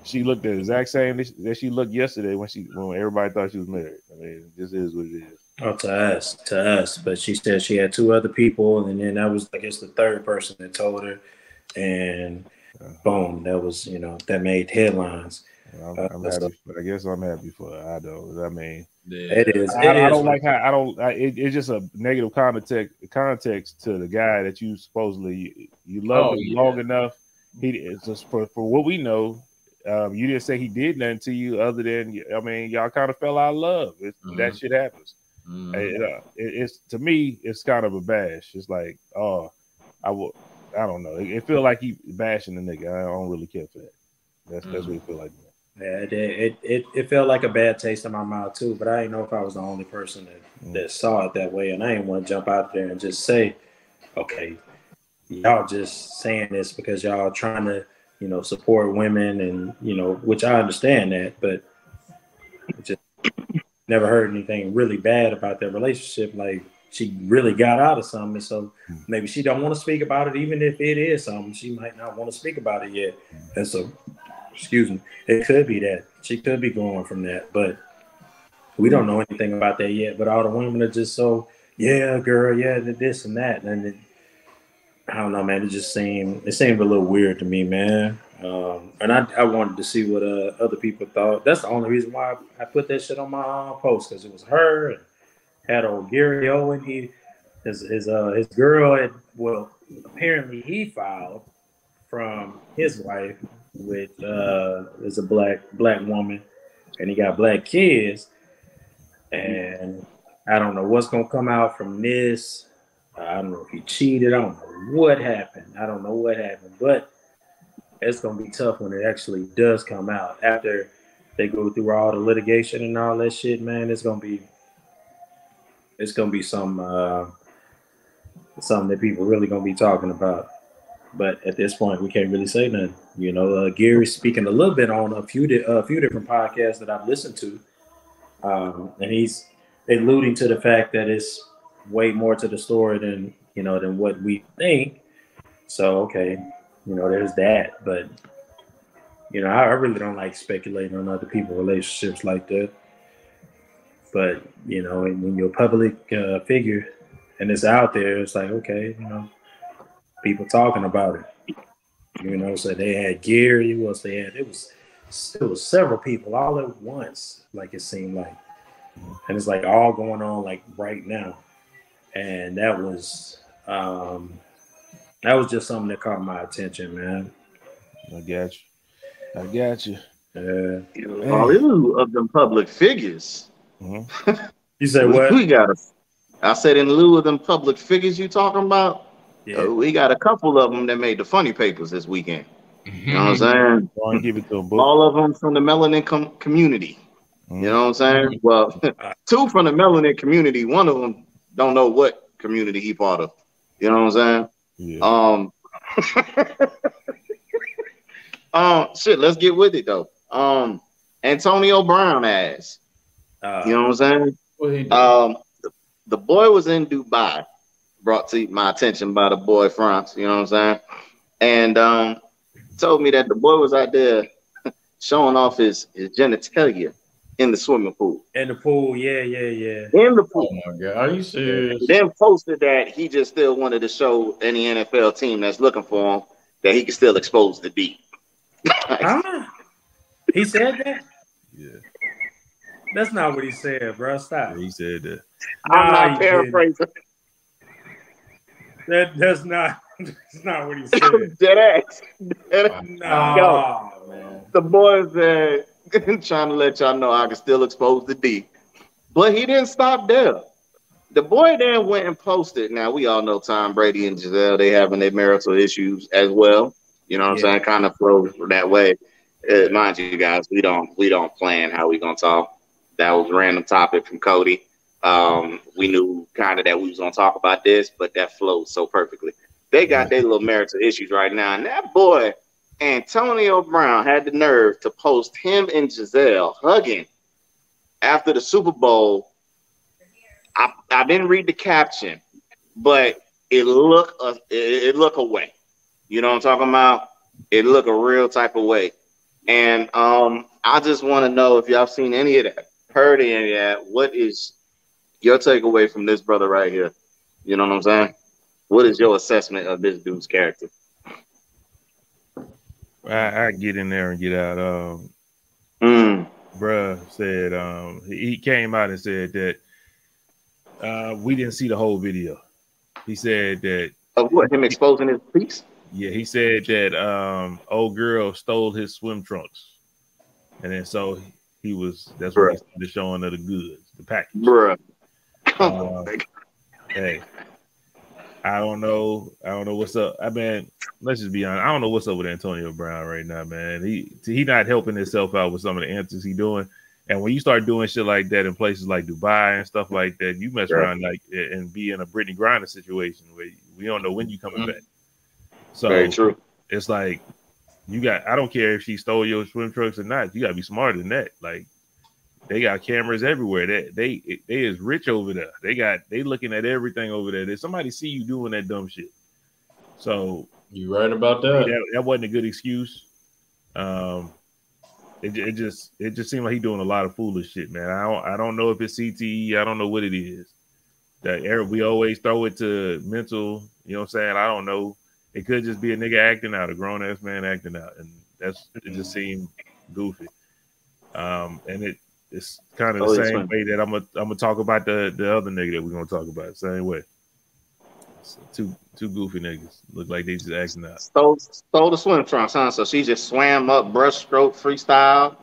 she looked the exact same that she looked yesterday when everybody thought she was married. I mean, this is what it is. Oh, to us. But she said she had 2 other people, and then that was, I guess, the third person that told her, and boom, that was, that made headlines. I'm happy. I guess I'm happy for her. I don't. I mean, it is. I don't like how it's just a negative context to the guy that you supposedly you loved him long enough. It's just for what we know. You didn't say he did nothing to you other than, I mean, y'all kind of fell out of love. That shit happens. It's to me, it's kind of a bash. It's like, I don't know. It feel like he bashing the nigga. I don't really care for that. That's what it feel like. Yeah, it felt like a bad taste in my mouth too. But I didn't know if I was the only person that saw it that way, and I didn't want to jump out there and just say, okay, y'all just saying this because y'all trying to, support women and, which I understand that, but just never heard anything really bad about their relationship. Like she really got out of something. So maybe she don't want to speak about it. Even if it is something, she might not want to speak about it yet. And so, excuse me, it could be that she could be going from that, but we don't know anything about that yet. But all the women are just so, yeah, girl, yeah, this and that. And I don't know, man. It seemed a little weird to me, man. And I wanted to see what other people thought. That's the only reason why I put that shit on my post, because it was her and had old Gary Owen. His girl had, apparently he filed from his wife, which is a black woman, and he got black kids. And I don't know what's gonna come out from this. I don't know if he cheated. I don't know what happened. But it's going to be tough when it actually does come out. After they go through all the litigation and all that shit, man, it's going to be something that people really going to be talking about. But at this point, we can't really say nothing. Gary's speaking a little bit on a few different podcasts that I've listened to. And he's alluding to the fact that it's way more to the story than what we think. So okay, there's that. But I really don't like speculating on other people's relationships like that. But when you're a public figure and it's out there, it's like, okay, people talking about it. So they had Gary. Who else they had? It was several people all at once. Like it seemed like, and it's like all going on like right now. And that was just something that caught my attention, man. I got you. In lieu of them public figures. Mm-hmm. You said what? I said in lieu of them public figures you talking about. Yeah. We got a couple of them that made the funny papers this weekend. You know what I'm saying? Go and give it to him, All of them from the melanin community. You know what I'm saying? Well, 2 from the melanin community. 1 of them don't know what community he part of. You know what I'm saying? Yeah. Shit, let's get with it though. Antonio Brown ass. You know what I'm saying? What he did? The boy was in Dubai, brought to my attention by the boy France. You know what I'm saying? And told me that the boy was out there showing off his genitalia in the swimming pool. In the pool, yeah. In the pool. Oh my God, are you serious? Then posted that he just still wanted to show any NFL team that's looking for him that he can still expose the D. He said that? Yeah. That's not what he said, bro. Stop. Yeah, he said that. I'm not paraphrasing. That's not what he said. Dead ass. No, man. The boy said, trying to let y'all know I can still expose the D. But he didn't stop there. The boy then went and posted. Now, we all know Tom Brady and Giselle, they having their marital issues as well. You know what I'm saying? Kind of flows that way. Mind you, guys, we don't plan how we gonna talk. That was a random topic from Cody. We knew kind of that we was gonna talk about this, but that flowed so perfectly. They got their little marital issues right now, and that boy Antonio Brown had the nerve to post him and Giselle hugging after the Super Bowl. I didn't read the caption, but it looked away. You know what I'm talking about? It looked a real type of way. And I just want to know if y'all seen any of that, heard any of that. What is your takeaway from this brother right here? You know what I'm saying? What is your assessment of this dude's character? I get in there and get out. Bruh said he came out and said that we didn't see the whole video. He said that of what, him exposing his piece? Yeah, he said that old girl stole his swim trunks, and then so that's what he started showing of the goods, the package. Bruh. Hey, I don't know what's up. I mean, let's just be honest. I don't know what's up with Antonio Brown right now, man. He not helping himself out with some of the answers he doing. And when you start doing shit like that in places like Dubai and stuff like that, you mess around like and be in a Brittany Griner situation where we don't know when you coming back. So very true. It's like I don't care if she stole your swim trunks or not. You gotta be smarter than that. Like they got cameras everywhere. They is rich over there. They looking at everything over there. Did somebody see you doing that dumb shit? So you right about that. That wasn't a good excuse. It just seemed like he doing a lot of foolish shit, man. I don't know if it's CTE. I don't know what it is. That we always throw it to mental. You know what I'm saying? I don't know. It could just be a nigga acting out, a grown ass man acting out, and it just seemed goofy. And it's kind of the same way that I'm gonna talk about the other nigga that we're gonna talk about. Same way. So two goofy niggas look like they just acting out. Stole the swim trunks, huh? So she just swam up, brushstroke, freestyle,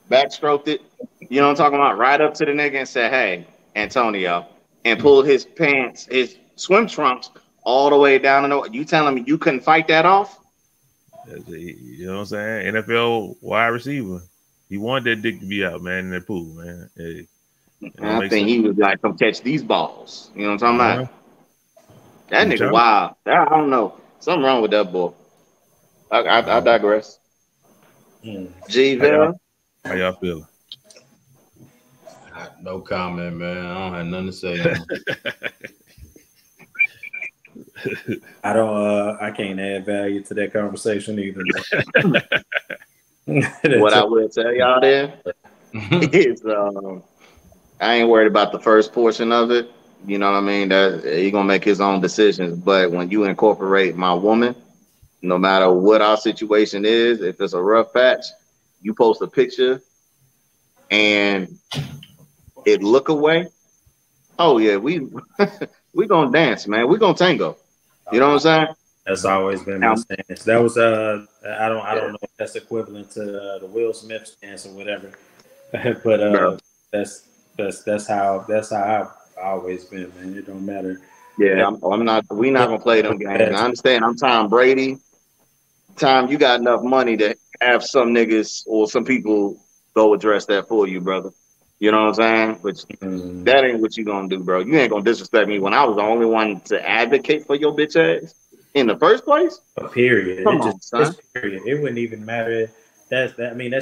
backstroked it. You know what I'm talking about? Right up to the nigga and said, "Hey, Antonio," and pulled his pants, his swim trunks, all the way down. You telling me you couldn't fight that off? You know what I'm saying? NFL wide receiver. He wanted that dick to be out, man, in that pool, man. Hey, I think he was like, "Come catch these balls." You know what I'm talking about? That nigga wild. I don't know. Something wrong with that boy. I digress. G Vera, how y'all feeling? No comment, man. I don't have nothing to say. I can't add value to that conversation either. What I will tell y'all there is I ain't worried about the first portion of it. You know what I mean? That he gonna make his own decisions. But when you incorporate my woman, no matter what our situation is, if it's a rough patch, you post a picture and it look away. Oh yeah, we gonna dance, man. We gonna tango. You know what I'm saying? That's always been my stance. That was I don't know if that's equivalent to the Will Smith stance or whatever, but that's how I've always been, man. It don't matter. Yeah, I'm not. We not gonna play them games. I understand. I'm Tom Brady, Time you got enough money to have some niggas or some people go address that for you, brother. You know what I'm saying? But that ain't what you gonna do, bro. You ain't gonna disrespect me when I was the only one to advocate for your bitch ass in the first place. Period. Come on, son. Period. It wouldn't even matter. That's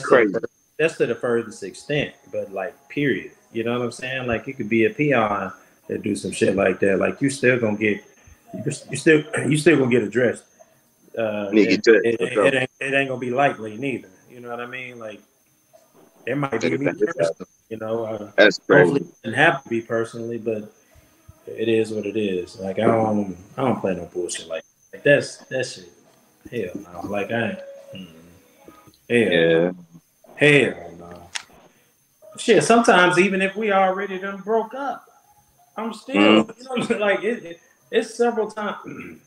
Crazy. That's to the furthest extent. But like, period. You know what I'm saying? Like, you could be a peon that do some shit like that. Like, you still gonna get addressed. It ain't gonna be lightly neither. You know what I mean? Like, it might be me personally, you know. That's crazy. Hopefully it doesn't have to be personally, but it is what it is. Like, I don't play no bullshit like that shit. Hell no. Like, I ain't. Hell no. Shit, sometimes even if we already done broke up, I'm still, you know, like it's several times.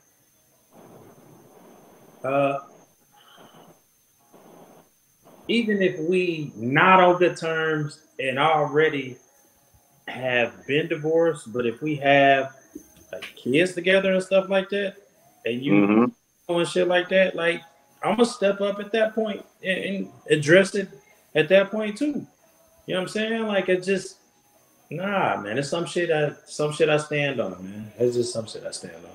Even if we not on good terms and already have been divorced, but if we have like kids together and stuff like that, and you doing shit like that, like, I'm gonna step up at that point and address it at that point too. You know what I'm saying? Like, it just, nah, man. It's some shit I stand on, man. It's just some shit I stand on.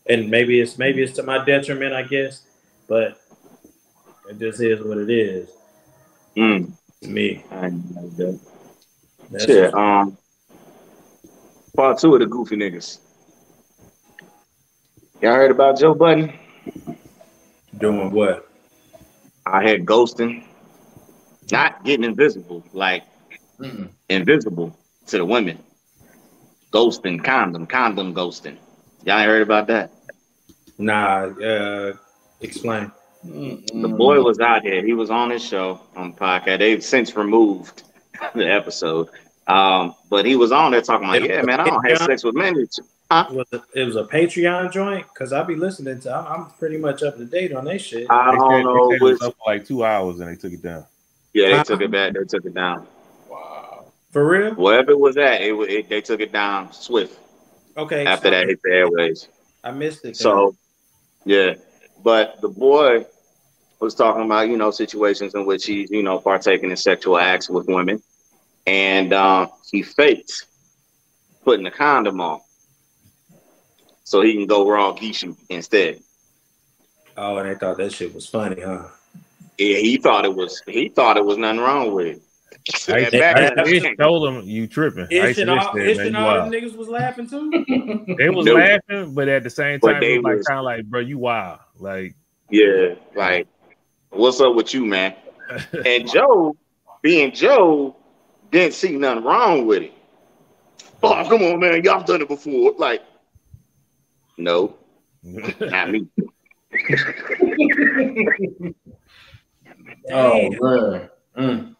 And maybe it's to my detriment, I guess, but it just is what it is. To me. I ain't like that. Shit, part 2 of the goofy niggas. Y'all heard about Joe Budden? Doing what? I had ghosting. Not getting invisible, like invisible to the women. Ghosting, condom ghosting. Y'all ain't heard about that? Nah, explain. The boy was out here. He was on his show on the podcast. They've since removed the episode. But he was on there talking like, yeah, man, I don't have sex with men. Huh? It was a Patreon joint? Because I be listening to, I'm pretty much up to date on that shit. I don't know. It was up for like 2 hours and they took it down. Yeah, they took it back. They took it down. Wow. For real? Wherever it was at, they took it down swift. Okay. After that hit the airways. I missed it. So, yeah. But the boy was talking about, you know, situations in which he's, you know, partaking in sexual acts with women. And he faked putting the condom on so he can go raw geisha instead. Oh, and they thought that shit was funny, huh? Yeah, he thought it was nothing wrong with it. I told him you tripping. All the niggas was laughing too. They was laughing, but at the same time, it was like, kind of like, bro, you wild. Like, yeah, like, what's up with you, man? And Joe, being Joe, didn't see nothing wrong with it. Oh, come on, man, y'all done it before. Like, no, not me. Oh, man.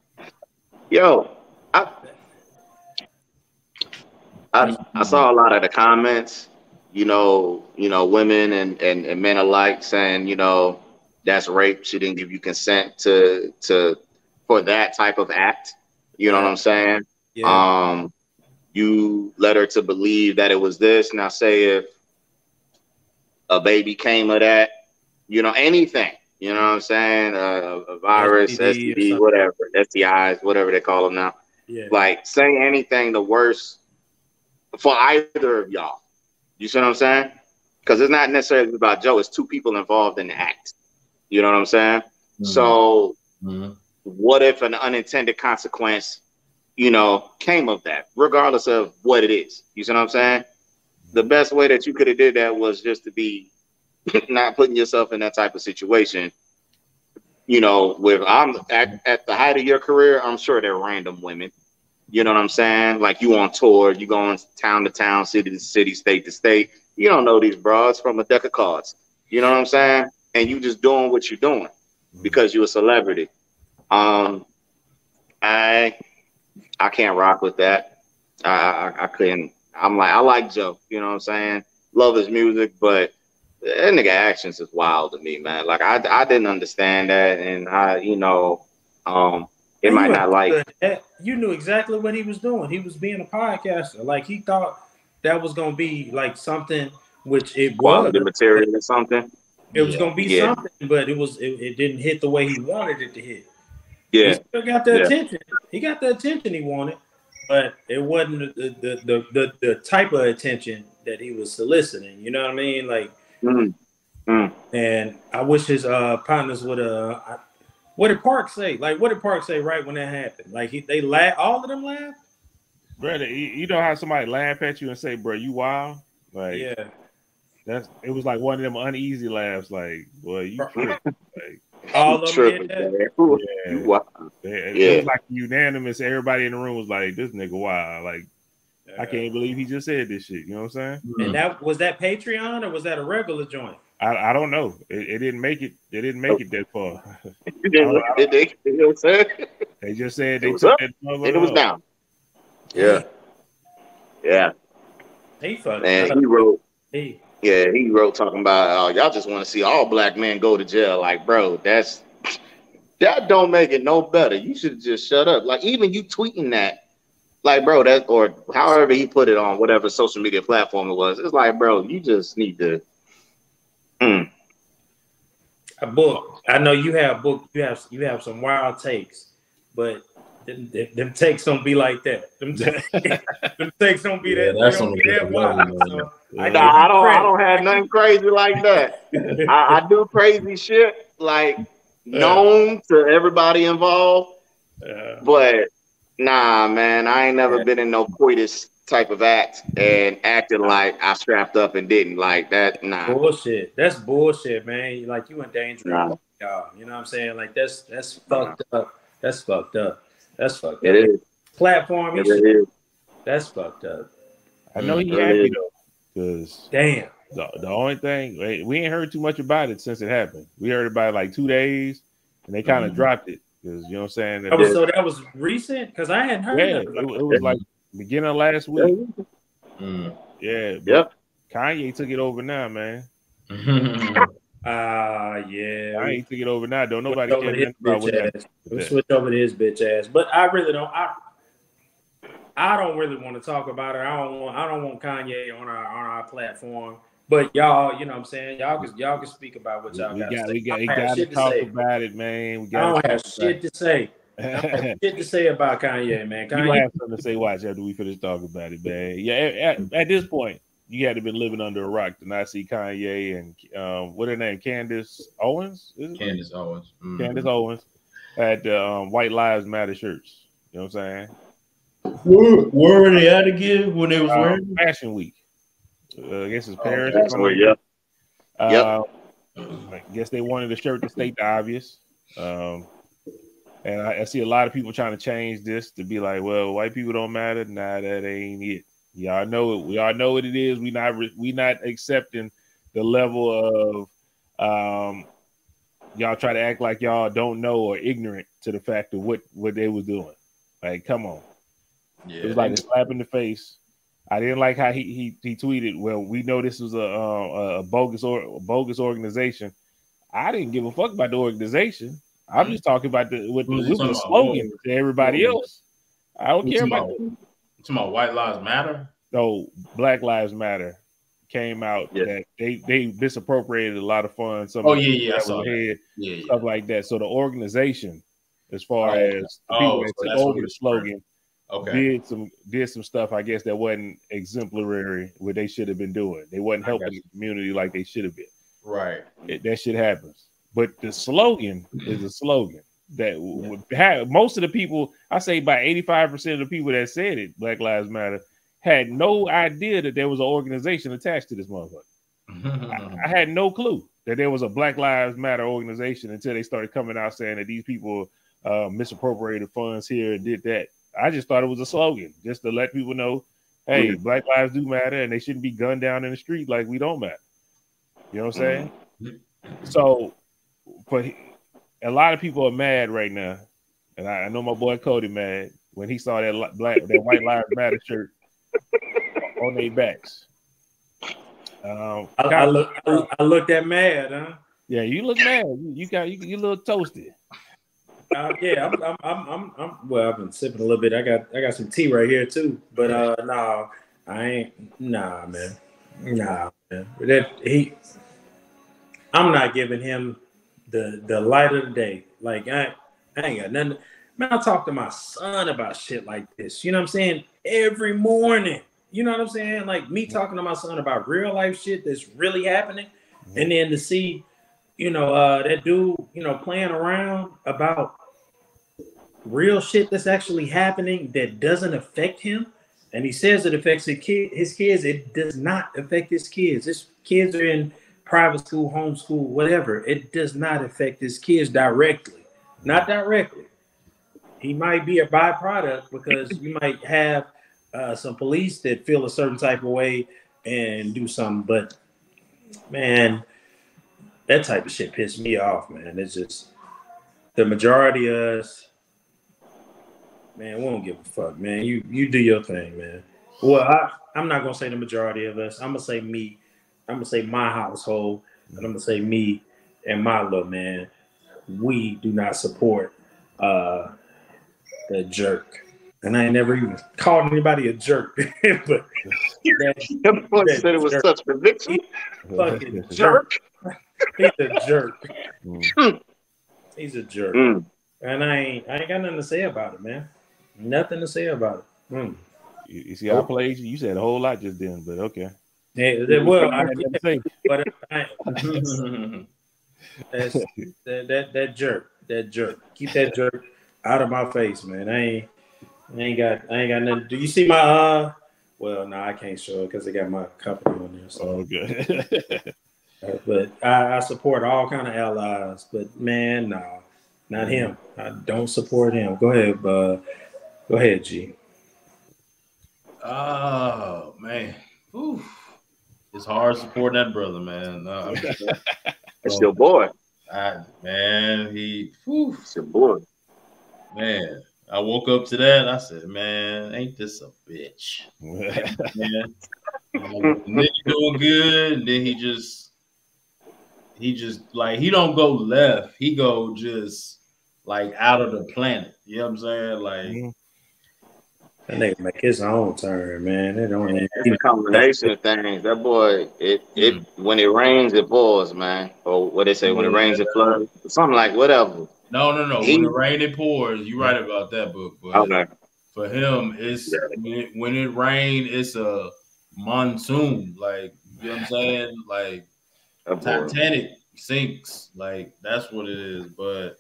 Yo, I saw a lot of the comments, you know, women and men alike saying, you know, that's rape. She didn't give you consent for that type of act. You know what I'm saying? Yeah. You led her to believe that it was this. Now, say if a baby came of that, you know, anything. You know what I'm saying? A virus, STD, whatever, STIs, whatever they call them now. Yeah. Like, say anything the worst for either of y'all. You see what I'm saying? Because it's not necessarily about Joe. It's two people involved in the act. You know what I'm saying? Mm-hmm. So what if an unintended consequence, you know, came of that, regardless of what it is? You see what I'm saying? The best way that you could have did that was just to be not putting yourself in that type of situation. You know, I'm at the height of your career, I'm sure they're random women. You know what I'm saying? Like, you on tour, you going town to town, city to city, state to state. You don't know these broads from a deck of cards. You know what I'm saying? And you just doing what you're doing because you're a celebrity. I can't rock with that. I couldn't. I'm like, I like Joe. You know what I'm saying? Love his music, but that nigga actions is wild to me, man. Like, I didn't understand that, and it might not like. You knew exactly what he was doing. He was being a podcaster. Like, he thought that was gonna be like something, which it quality was material or something. It was gonna be something, but it didn't hit the way he wanted it to hit. Yeah, he still got the attention. He got the attention he wanted, but it wasn't the type of attention that he was soliciting. You know what I mean? Like, and I wish his partners would have. What did Park say? Like, what did Park say right when that happened? Like, they laughed. All of them laughed. Brother, you know how somebody laugh at you and say, "Bro, you wild"? Like, yeah, it was like one of them uneasy laughs. Like, boy, you tripping. Like, all of them did that. It was like unanimous. Everybody in the room was like, "This nigga wild." Like, I can't believe he just said this shit. You know what I'm saying? And was that Patreon or was that a regular joint? I don't know. It didn't make it. It didn't make it that far. They just said they took that and it was down. Yeah. He fucked up. He wrote talking about y'all just want to see all black men go to jail. Like, bro, that don't make it no better. You should just shut up. Like, even you tweeting that, like, bro, that, or however he put it on whatever social media platform it was. It's like, bro, you just need to. A book. I know you have book. You have some wild takes, but them takes don't be like that. Them takes don't be that. That's don't be that wild. So I don't have nothing crazy like that. I do crazy shit, like known to everybody involved. But nah, man, I ain't never been in no coitus type of act and acted like I strapped up and didn't like that. Nah, bullshit. That's bullshit, man. Like, you in danger. Nah. You know what I'm saying? Like, that's fucked up. That's fucked up. That's fucked up. It is. Platform. It is. That's fucked up. I know he happy though, because damn. The only thing we ain't heard too much about it since it happened. We heard about it like 2 days, and they kind of dropped it because, you know what I'm saying. So that was recent, because I hadn't heard. Yeah, it was like beginning of last week. Yeah. Yep. Kanye took it over now, man. Yeah. Kanye took it over now. Don't nobody care about what that. We'll switch over to his bitch ass. But I really don't. I don't really want to talk about it. I don't want Kanye on our platform. But y'all, you know what I'm saying? Y'all can speak about what y'all got to say. We got to talk about it, man. I don't have shit to say. I have shit to say about Kanye, man. You don't have something to say. Watch after we finish talking about it, man. Yeah, at this point, you had to been living under a rock to not see Kanye and what her name, Candace Owens? Candace Owens. Candace Owens at the White Lives Matter shirts. You know what I'm saying? Where were they at again when they was wearing Fashion Week? I guess it's Paris. I guess they wanted the shirt to state the obvious. And I see a lot of people trying to change this to be like, well, white people don't matter. Nah, that ain't it. Y'all know it. We all know what it is. We not accepting the level of y'all try to act like y'all don't know or ignorant to the fact of what they was doing. Like, come on. Yeah. It was like a slap in the face. I didn't like how he tweeted, well, we know this was a bogus organization. I didn't give a fuck about the organization. I'm just talking about the slogan to everybody else. I don't care about that. You talking about White Lives Matter? No, Black Lives Matter came out that they misappropriated a lot of funds. I saw that. Stuff like that. So the organization, as far as the people that took over the slogan, did some stuff, I guess, that wasn't exemplary what they should have been doing. They wasn't helping the community like they should have been. Right. That shit happens. But the slogan is a slogan that would have most of the people, I say about 85% of the people that said it, Black Lives Matter, had no idea that there was an organization attached to this motherfucker. I had no clue that there was a Black Lives Matter organization until they started coming out saying that these people misappropriated funds here and did that. I just thought it was a slogan just to let people know, hey, Black lives do matter and they shouldn't be gunned down in the street like we don't matter. You know what I'm saying? So, but a lot of people are mad right now, and I know my boy Cody mad when he saw that White Lives Matter shirt on their backs. I looked at mad, huh? Yeah, you look mad. You look toasted. Yeah, I'm well, I've been sipping a little bit. I got some tea right here too, but no, I ain't. Nah, man. That I'm not giving him the light of the day. Like I ain't got nothing. Man, I talk to my son about shit like this. You know what I'm saying? Every morning. You know what I'm saying? Like me talking to my son about real life shit that's really happening, and then to see, that dude, playing around about real shit that's actually happening that doesn't affect him. And he says it affects his kids. It does not affect his kids. His kids are in private school, homeschool, whatever. It does not affect his kids directly. Not directly. He might be a byproduct because you might have some police that feel a certain type of way and do something. But, man, that type of shit pissed me off, man. It's just the majority of us, man, we don't give a fuck, man. You do your thing, man. Well, I'm not going to say the majority of us. I'm going to say me. I'm going to say my household. And I'm going to say me and my little man. We do not support the jerk. And I ain't never even called anybody a jerk. But that boy said it was such conviction. Fucking jerk. He's a jerk. He's a jerk. And I ain't got nothing to say about it, man. Nothing to say about it. You see, I played you. You said a whole lot just then, but okay. Yeah, well, that jerk. Keep that jerk out of my face, man. I ain't got nothing. Do you see my Well, no, I can't show it because they got my company on there. So. Okay. But I support all kind of allies. But man, no, not him. I don't support him. Go ahead, go ahead, G. Oh man, it's hard supporting that brother, man. It's your boy. It's your boy. Man, I woke up to that. I said, man, ain't this a bitch? Man, nigga doing good, and then he just like he don't go left. He go just like out of the planet. You know what I'm saying? Like that nigga make his own turn, man. It don't it's a combination of things. That boy, it when it rains, it pours, man. Or what they say, when it rains, it floods. Something like whatever. No. When it rains, it pours. You're right about that, but okay. For him, it's when it rains, it's a monsoon. Like, you know what I'm saying? Like Titanic sinks. Like that's what it is. But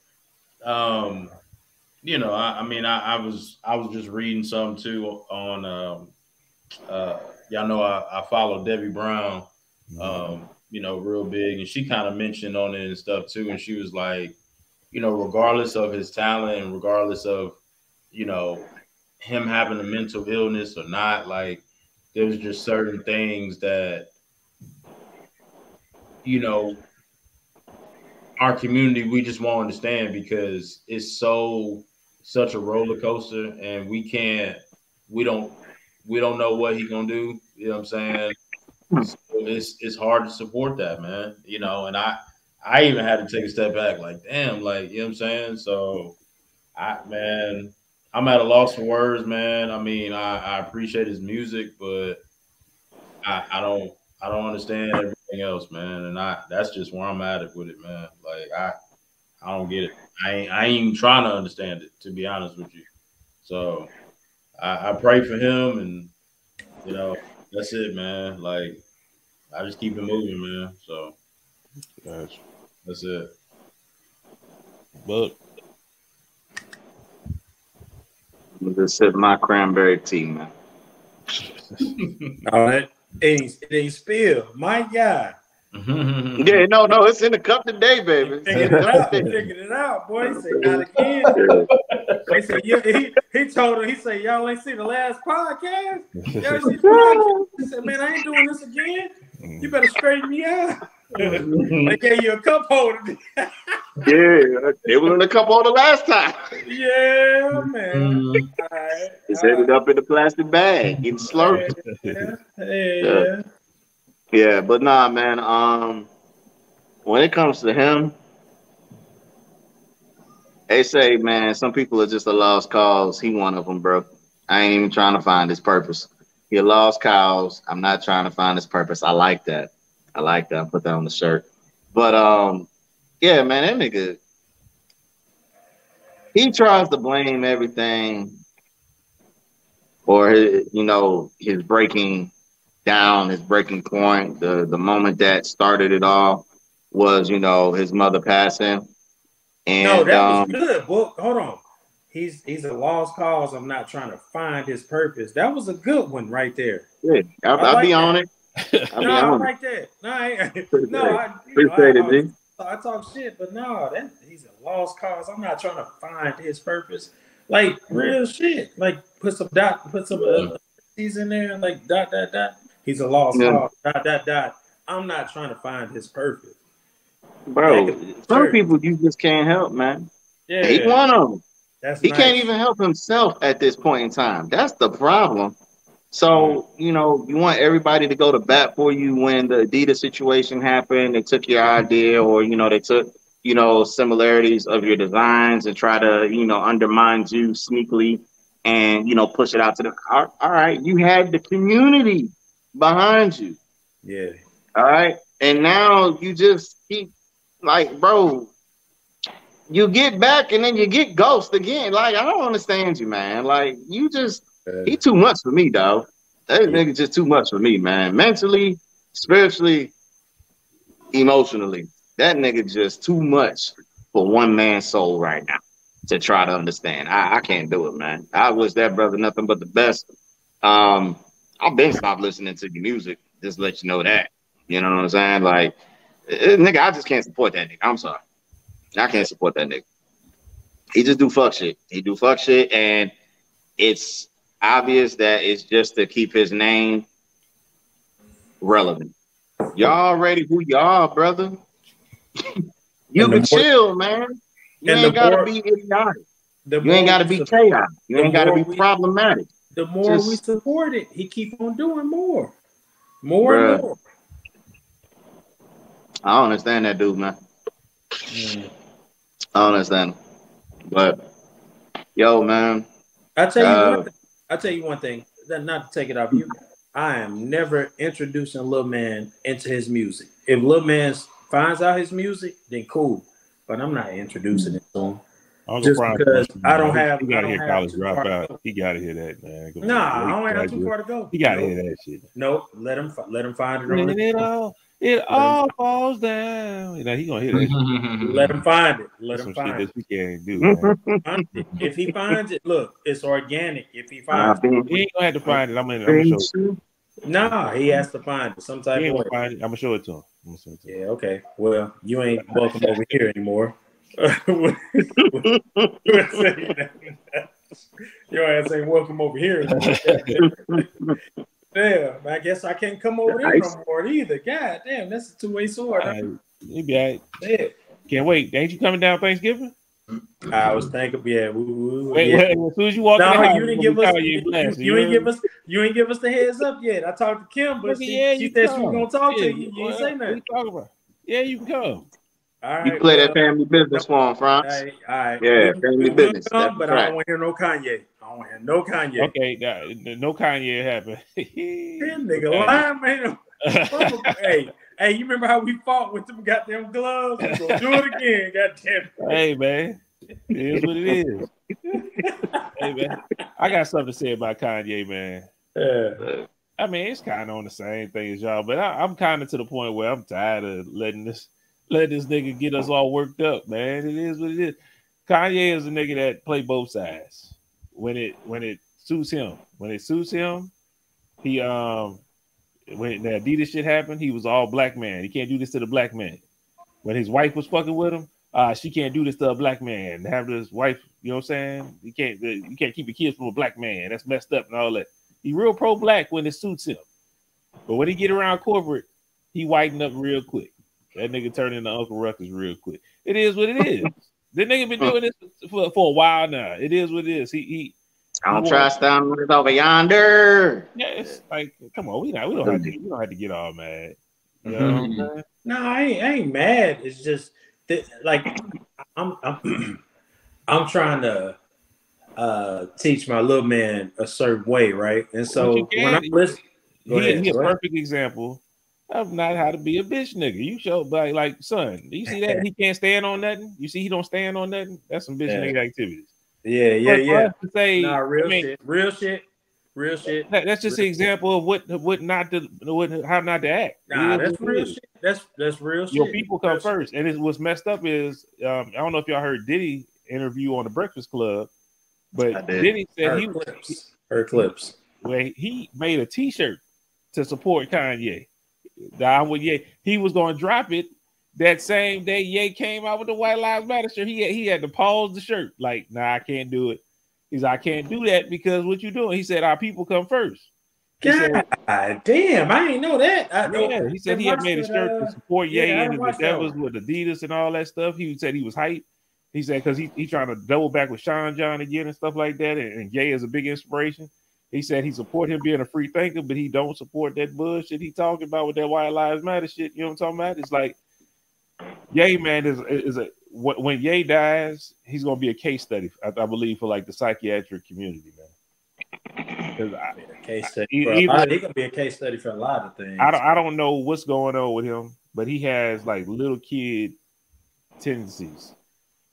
you know, I was just reading something too on y'all know I follow Debbie Brown, you know, real big, and she kind of mentioned on it and stuff too, and she was like, you know, regardless of his talent and regardless of, you know, him having a mental illness or not, like there's just certain things that, you know, our community, we just won't understand because it's such a roller coaster, and we don't know what he's gonna do. You know what I'm saying? So it's hard to support that, man. You know, and I even had to take a step back, like, damn, like, you know what I'm saying? So I'm at a loss for words, man. I mean, I appreciate his music, but I don't understand everything else, man. And that's just where I'm at with it, man. Like I don't get it. I ain't even trying to understand it, to be honest with you. So I pray for him, and you know, that's it, man. Like I just keep it moving, man. So that's it. But I'm just sip my cranberry tea, man. All right. It ain't spilled. My God. Yeah, no, it's in the cup today, baby. Figured it out, boy. He said, not again. They said, he told her, he said, y'all ain't see the last podcast? Y'all see the podcast? He said, man, I ain't doing this again. You better straighten me out. They gave you a cup holder. Yeah, it was in the cup holder last time. Yeah, man. Right. It's ended up in the plastic bag, getting slurped. Yeah, but nah, man. When it comes to him, they say, man, some people are just a lost cause. He one of them, bro. I ain't even trying to find his purpose. He a lost cause. I'm not trying to find his purpose. I like that. I put that on the shirt. But yeah, man, that nigga, he tries to blame everything for his, his breaking down, his breaking point. The moment that started it all was, his mother passing. And no, that was good. Well, hold on. He's a lost cause. I'm not trying to find his purpose. That was a good one right there. Yeah, I'll be on it. I like that. I talk shit, but no, he's a lost cause. I'm not trying to find his purpose. Like real shit. Like put some T's in there. Like ... He's a lost cause. ... I'm not trying to find his purpose. Bro, some people you just can't help, man. Yeah, he one of them. He can't even help himself at this point in time. That's the problem. So, you want everybody to go to bat for you when the Adidas situation happened. They took your idea, or, they took, similarities of your designs and try to, undermine you sneakily and, push it out to the... All right, you had the community behind you. Yeah. All right. And now you just keep, like, bro, you get back and then you get ghost again. Like, I don't understand you, man. Like, you just... He too much for me, dog. That nigga just too much for me, man. Mentally, spiritually, emotionally. That nigga just too much for one man's soul right now to try to understand. I can't do it, man. I wish that brother nothing but the best. I've been stopped listening to your music. Just let you know that. You know what I'm saying? Like, nigga, I just can't support that nigga. I'm sorry. I can't support that nigga. He just do fuck shit. He do fuck shit, and it's obvious that it's just to keep his name relevant. Y'all already who y'all, brother. You can chill, man. You ain't gotta be idiotic. You ain't gotta be chaotic. You ain't gotta be problematic. The more we support it, he keep on doing more. More and more. I don't understand that dude, man. I don't understand. But yo, man. I tell you one thing, not to take it off you. I am never introducing Lil Man into his music. If Lil Man finds out his music, then cool. But I'm not introducing it to him. Just because I don't have. He got to hear college dropout. He got to hear that, man. Nah, I don't have too far to go. He got to hear that shit. Nope. Let him find it on It all falls down. He gonna hear that shit. Let him find it. Let him find it. We can't do, man. If he finds it, look, it's organic. If he finds it, he ain't gonna have to find it. I'm gonna show it. Nah, he has to find it. Some type of way. I'm gonna show it to him. Yeah, okay. Well, you ain't welcome over here anymore. Your ass ain't welcome over here anymore. Damn, I guess I can't come over there no more either. God damn, that's a two-way sword. You be all right. Yeah. Can't wait. Ain't you coming down Thanksgiving? I was thinking, yeah. Wait, as soon as you walk in the house, you ain't give us the heads up yet. I talked to Kim, but she said she was gonna talk to you. You ain't say nothing. What you talking about? Yeah, you can come. All right, you play that family business for him, Franz. All right. Yeah, family business. Come, but I don't want to hear no Kanye. I don't want to hear no Kanye. Okay, no Kanye happened. That nigga lying, man. Hey, you remember how we fought with them goddamn gloves? We're gonna do it again, goddamn. Hey, man. It is what it is. Hey, man. I got something to say about Kanye, man. Yeah. I mean, it's kind of on the same thing as y'all, but I'm kind of to the point where I'm tired of letting this nigga get us all worked up, man. It is what it is. Kanye is a nigga that play both sides when it suits him. When it suits him, he when the Adidas shit happened, he was all black man. He can't do this to the black man. When his wife was fucking with him, she can't do this to a black man. Have this wife, you know what I'm saying? You can't keep your kids from a black man. That's messed up and all that. He real pro-black when it suits him. But when he get around corporate, he whiten up real quick. That nigga turn into Uncle Ruckus real quick. It is what it is. The nigga been doing this for a while now. It is what it is. He don't trust them with over yonder. Yeah, it's like, come on, we don't have to get all mad. You know what I'm saying? No, I ain't mad. It's just that, like, I'm trying to teach my little man a certain way, right? And so when I listen, he's a perfect example of not how to be a bitch nigga. You show like son. Do you see that he can't stand on nothing? You see he don't stand on nothing? That's some bitch nigga activities. Yeah. To say, nah, real shit. That's just an example of what not to how not to act. Nah, that's real shit. That's real shit. Your people come first. And what's messed up is I don't know if y'all heard Diddy interview on the Breakfast Club, but Diddy said her clips. Where he made a T-shirt to support Kanye. Down with Ye, he was going to drop it that same day. Ye came out with the White Lives Matter shirt. He had to pause the shirt. Like, nah, I can't do it. He's like, I can't do that because what you doing? He said, our people come first. God damn, I didn't know that. He said he had made a shirt to support Ye and the Devils with Adidas and all that stuff. He said he was hyped. He said because he trying to double back with Sean John again and stuff like that. And Ye is a big inspiration. He said he support him being a free thinker, but he don't support that bullshit he talking about with that White Lives Matter shit. You know what I'm talking about? It's like Ye, man, when Ye dies, he's gonna be a case study, I believe, for like the psychiatric community, man. Case study he gonna be a case study for a lot of things. I don't know what's going on with him, but he has like little kid tendencies.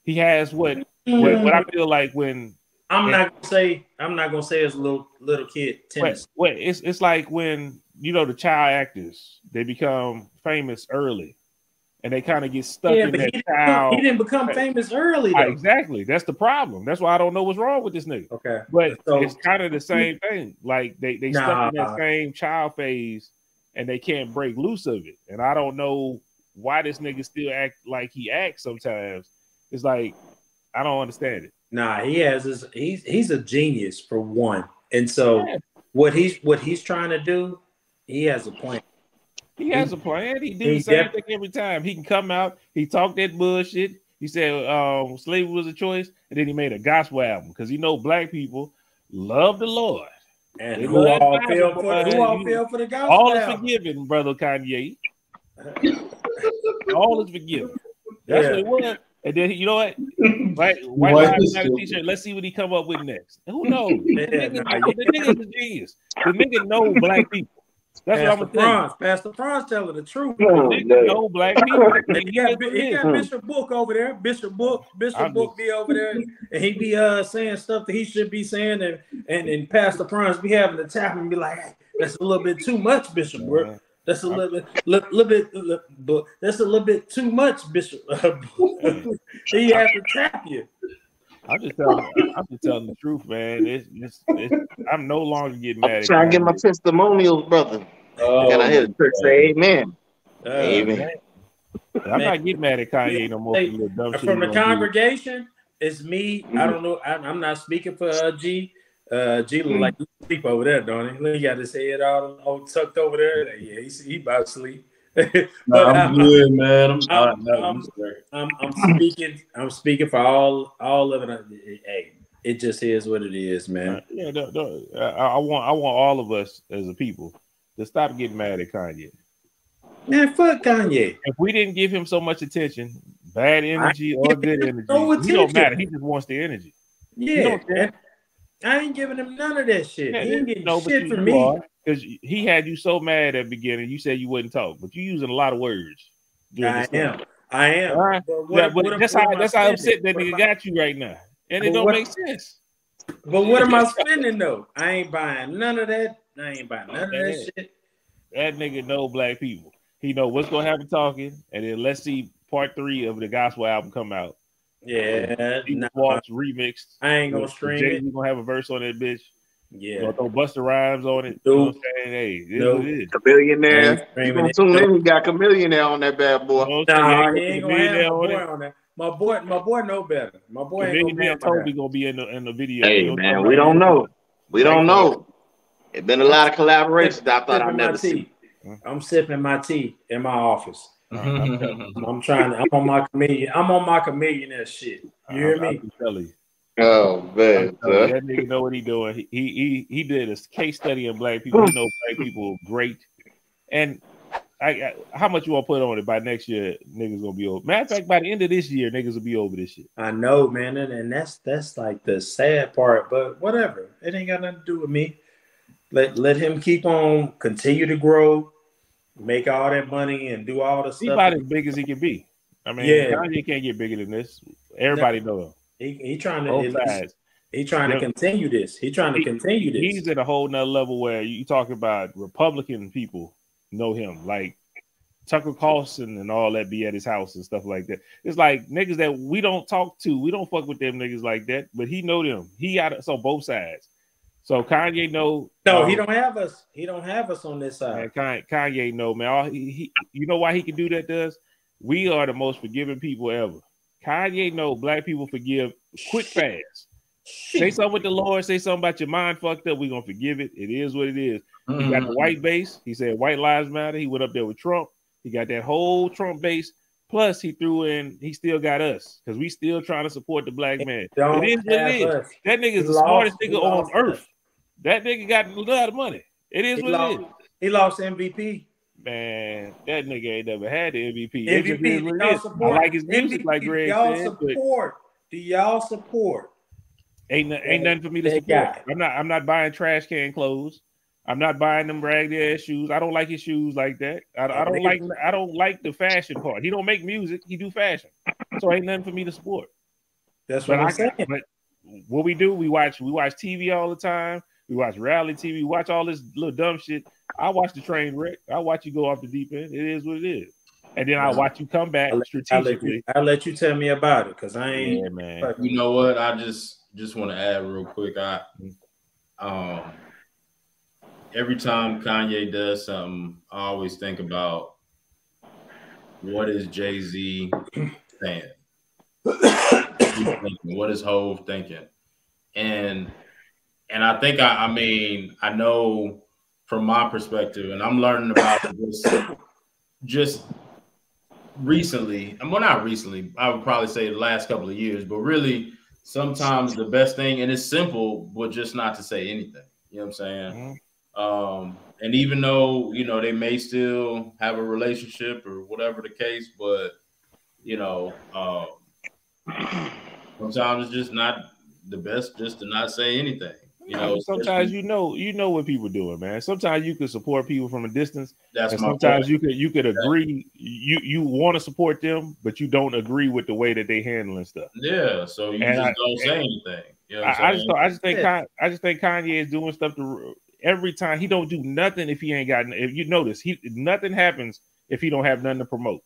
He has what I feel like when I'm not gonna say it's little kid tendencies. It's like when the child actors, they become famous early. And they kind of get stuck in that child. He didn't become famous early, though. Exactly. That's the problem. That's why I don't know what's wrong with this nigga. Okay. But it's kind of the same thing. Like they stuck in that same child phase and they can't break loose of it. And I don't know why this nigga still act like he acts sometimes. It's like, I don't understand it. Nah, he's a genius for one. And so what he's trying to do, he has a plan. He has a plan. He do the same thing every time. He can come out. He talked that bullshit. He said slavery was a choice, and then he made a gospel album because black people love the Lord. And who all fell for the gospel? All is forgiven, brother Kanye. All is forgiven. That's what it was. And then you know what? White Lives Matter t-shirt. Let's see what he come up with next. And who knows? The nigga is a genius. The nigga know black people. That's what I'm gonna tell you. Pastor Franz telling the truth. No black people. He got Bishop Book over there. Bishop Book be over there, and he be saying stuff that he should be saying, and Pastor Franz be having to tap him and be like, hey, "That's a little bit too much, Bishop Book. That's a little bit, that's a little bit too much, Bishop." He has to tap you. I'm just telling the truth, man. I'm no longer getting mad. I'm trying to get my testimonials, brother. Can I hear the church say amen? Amen. I'm not getting mad at Kanye no more. From the congregation, it's me. I don't know. I'm not speaking for G. G look like he sleep over there, don't he? He got his head all tucked over there. Yeah, he about to sleep. But I'm good, man. I'm speaking for all of it. Hey, it just is what it is, man. I want all of us as a people to stop getting mad at Kanye. Man, fuck Kanye. If we didn't give him so much attention, bad energy or good energy, he don't matter. He just wants the energy. Yeah, I ain't giving him none of that shit. He ain't getting shit from me. Because he had you so mad at the beginning, you said you wouldn't talk, but you're using a lot of words. I am. Right? But that's how upset that nigga got you right now. And it don't make sense. But what am I spending though? I ain't buying none of that. I ain't buying none of that shit. That nigga know black people. He know what's gonna happen talking, and then let's see part 3 of the gospel album come out. Yeah, Walks remixed. I ain't gonna stream it. You gonna have a verse on that bitch. Yeah, gonna throw Busta Rhymes on it. You know what I'm saying? Hey, this is what it is. Chameleonaire. You gonna tune in? You got Chameleonaire on that bad boy. Nah, he ain't gonna have my boy on that. My boy know better. My boy ain't gonna be totally gonna be in the video. Hey man, we don't know. We don't know. It's been a lot of collaborations. I thought I'd never see. I'm sipping my tea in my office. I'm on my comedian. I'm on my chameleonaire shit. You hear me? Oh man, that nigga know what he doing. He did a case study on black people. He know black people great. And how much you want to put on it by next year? Niggas gonna be over. Matter of fact, by the end of this year, niggas will be over this shit. I know, man, and that's like the sad part. But whatever, it ain't got nothing to do with me. Let him keep on, continue to grow. make all that money and do all the He stuff. about as big as he can be. I mean, Kanye can't get bigger than this. Everybody know him. He trying to both sides. He trying to continue this. He's He's at a whole nother level where you talk about Republican people know him, like Tucker Carlson and all that be at his house and stuff like that. It's like niggas that we don't talk to. We don't fuck with them niggas like that, but he know them. He got us on both sides. So Kanye know. No, he don't have us. He don't have us on this side. Man, Kanye know, man. You know why he can do that to us? We are the most forgiving people ever. Kanye know black people forgive quick, fast. Say something with the Lord. Say something about your mind fucked up. We're going to forgive it. It is what it is. He got the white base. He said white lives matter. He went up there with Trump. He got that whole Trump base. Plus, he threw in, he still got us because we still trying to support the black man. It is what it is. That nigga is the smartest nigga on earth. That nigga got a lot of money. It is what it is. He lost MVP. Man, that nigga ain't never had the MVP. MVP, I like his music, like Greg said. Do y'all support? Ain't nothing for me to support. I'm not buying trash can clothes. I'm not buying them raggedy ass shoes. I don't like his shoes like that. I don't like the fashion part. He don't make music. He do fashion. So ain't nothing for me to support. That's what I'm saying. But what we do, we watch TV all the time. We watch reality TV. We watch all this little dumb shit. I watch the train wreck. I watch you go off the deep end. It is what it is. And then I watch you come back strategically. I'll let you tell me about it because I ain't. Yeah, man. You know what? I just want to add real quick. Every time Kanye does something, I always think about what is Jay-Z saying? What is Hov thinking? And I think I know from my perspective, and I'm learning about this just recently. Well, not recently. I would probably say the last couple of years, but really sometimes the best thing, and it's simple, but just not to say anything. You know what I'm saying? And even though, you know, they may still have a relationship or whatever the case, but, you know, sometimes it's just not the best just to not say anything. You know, sometimes you know what people doing, man. Sometimes you could support people from a distance. Sometimes you could agree. You want to support them, but you don't agree with the way that they handling stuff. Yeah, so you don't say anything. You know what I just think Kanye is doing stuff to every time. He don't do nothing if he ain't got. If you notice, nothing happens if he don't have nothing to promote.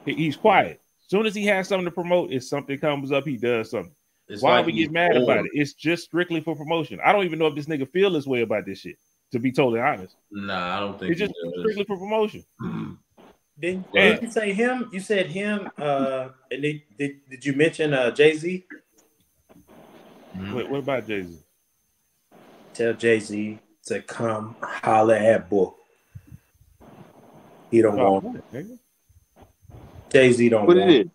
He's quiet. As soon as he has something to promote, if something comes up, he does something. Why we get mad about it? It's just strictly for promotion. I don't even know if this nigga feel this way about this shit, to be totally honest. Nah, I don't think it's just strictly for promotion. Did you say him? You said him. And did you mention Jay-Z? What about Jay-Z? Tell Jay-Z to come holler at Book. He don't want it. Nigga. Jay-Z don't want it.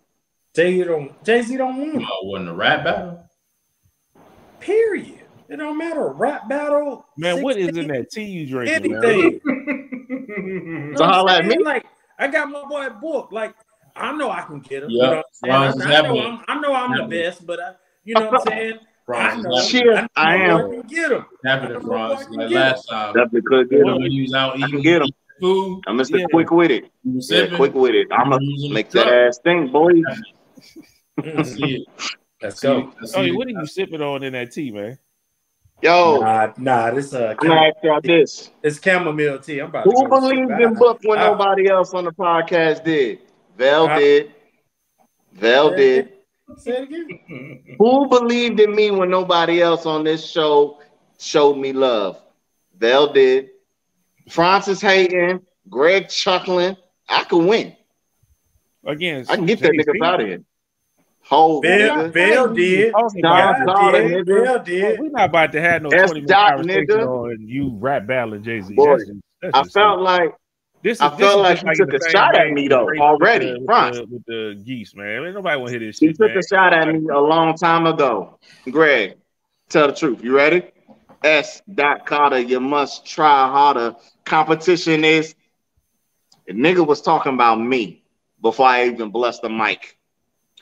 Jay-Z don't want it. Wasn't a rap battle? Period. It don't matter. Rap battle. Man, 16, what is in that tea you drinking, anything. Man? So holla at me. Like, I got my boy Book. Like, I know I can get him. Yeah. You know what I'm saying? I know I'm the best, but you know what I'm saying? I am. I can get him. Happened to Bronx like last time. Definitely could get him. When he was out I can get him. Food. I'm Mr. Quick with it. Quick with it. I'm gonna make that ass thing, boy. Let's go. What are you sipping on in that tea, man? Yo, nah. This I'm gonna ask y'all this. It's chamomile tea. I'm about Who to believed in Book when nobody else on the podcast did? Vel did. Say it again. Who believed in me when nobody else on this show showed me love? Vel did. Francis hating, Greg chuckling. I can win. Again, I can get that nigga out of here. Hold Bill did. Bill did. We're not about to have no 20-minute conversation on you rap battling Jay-Z. I felt like you took a shot at me though already. With the geese, man. Ain't nobody want to hear this shit. You took a shot at me a long time ago. Greg, tell the truth. You ready? S. Carter, you must try harder. Competition is. The nigga was talking about me before I even blessed the mic.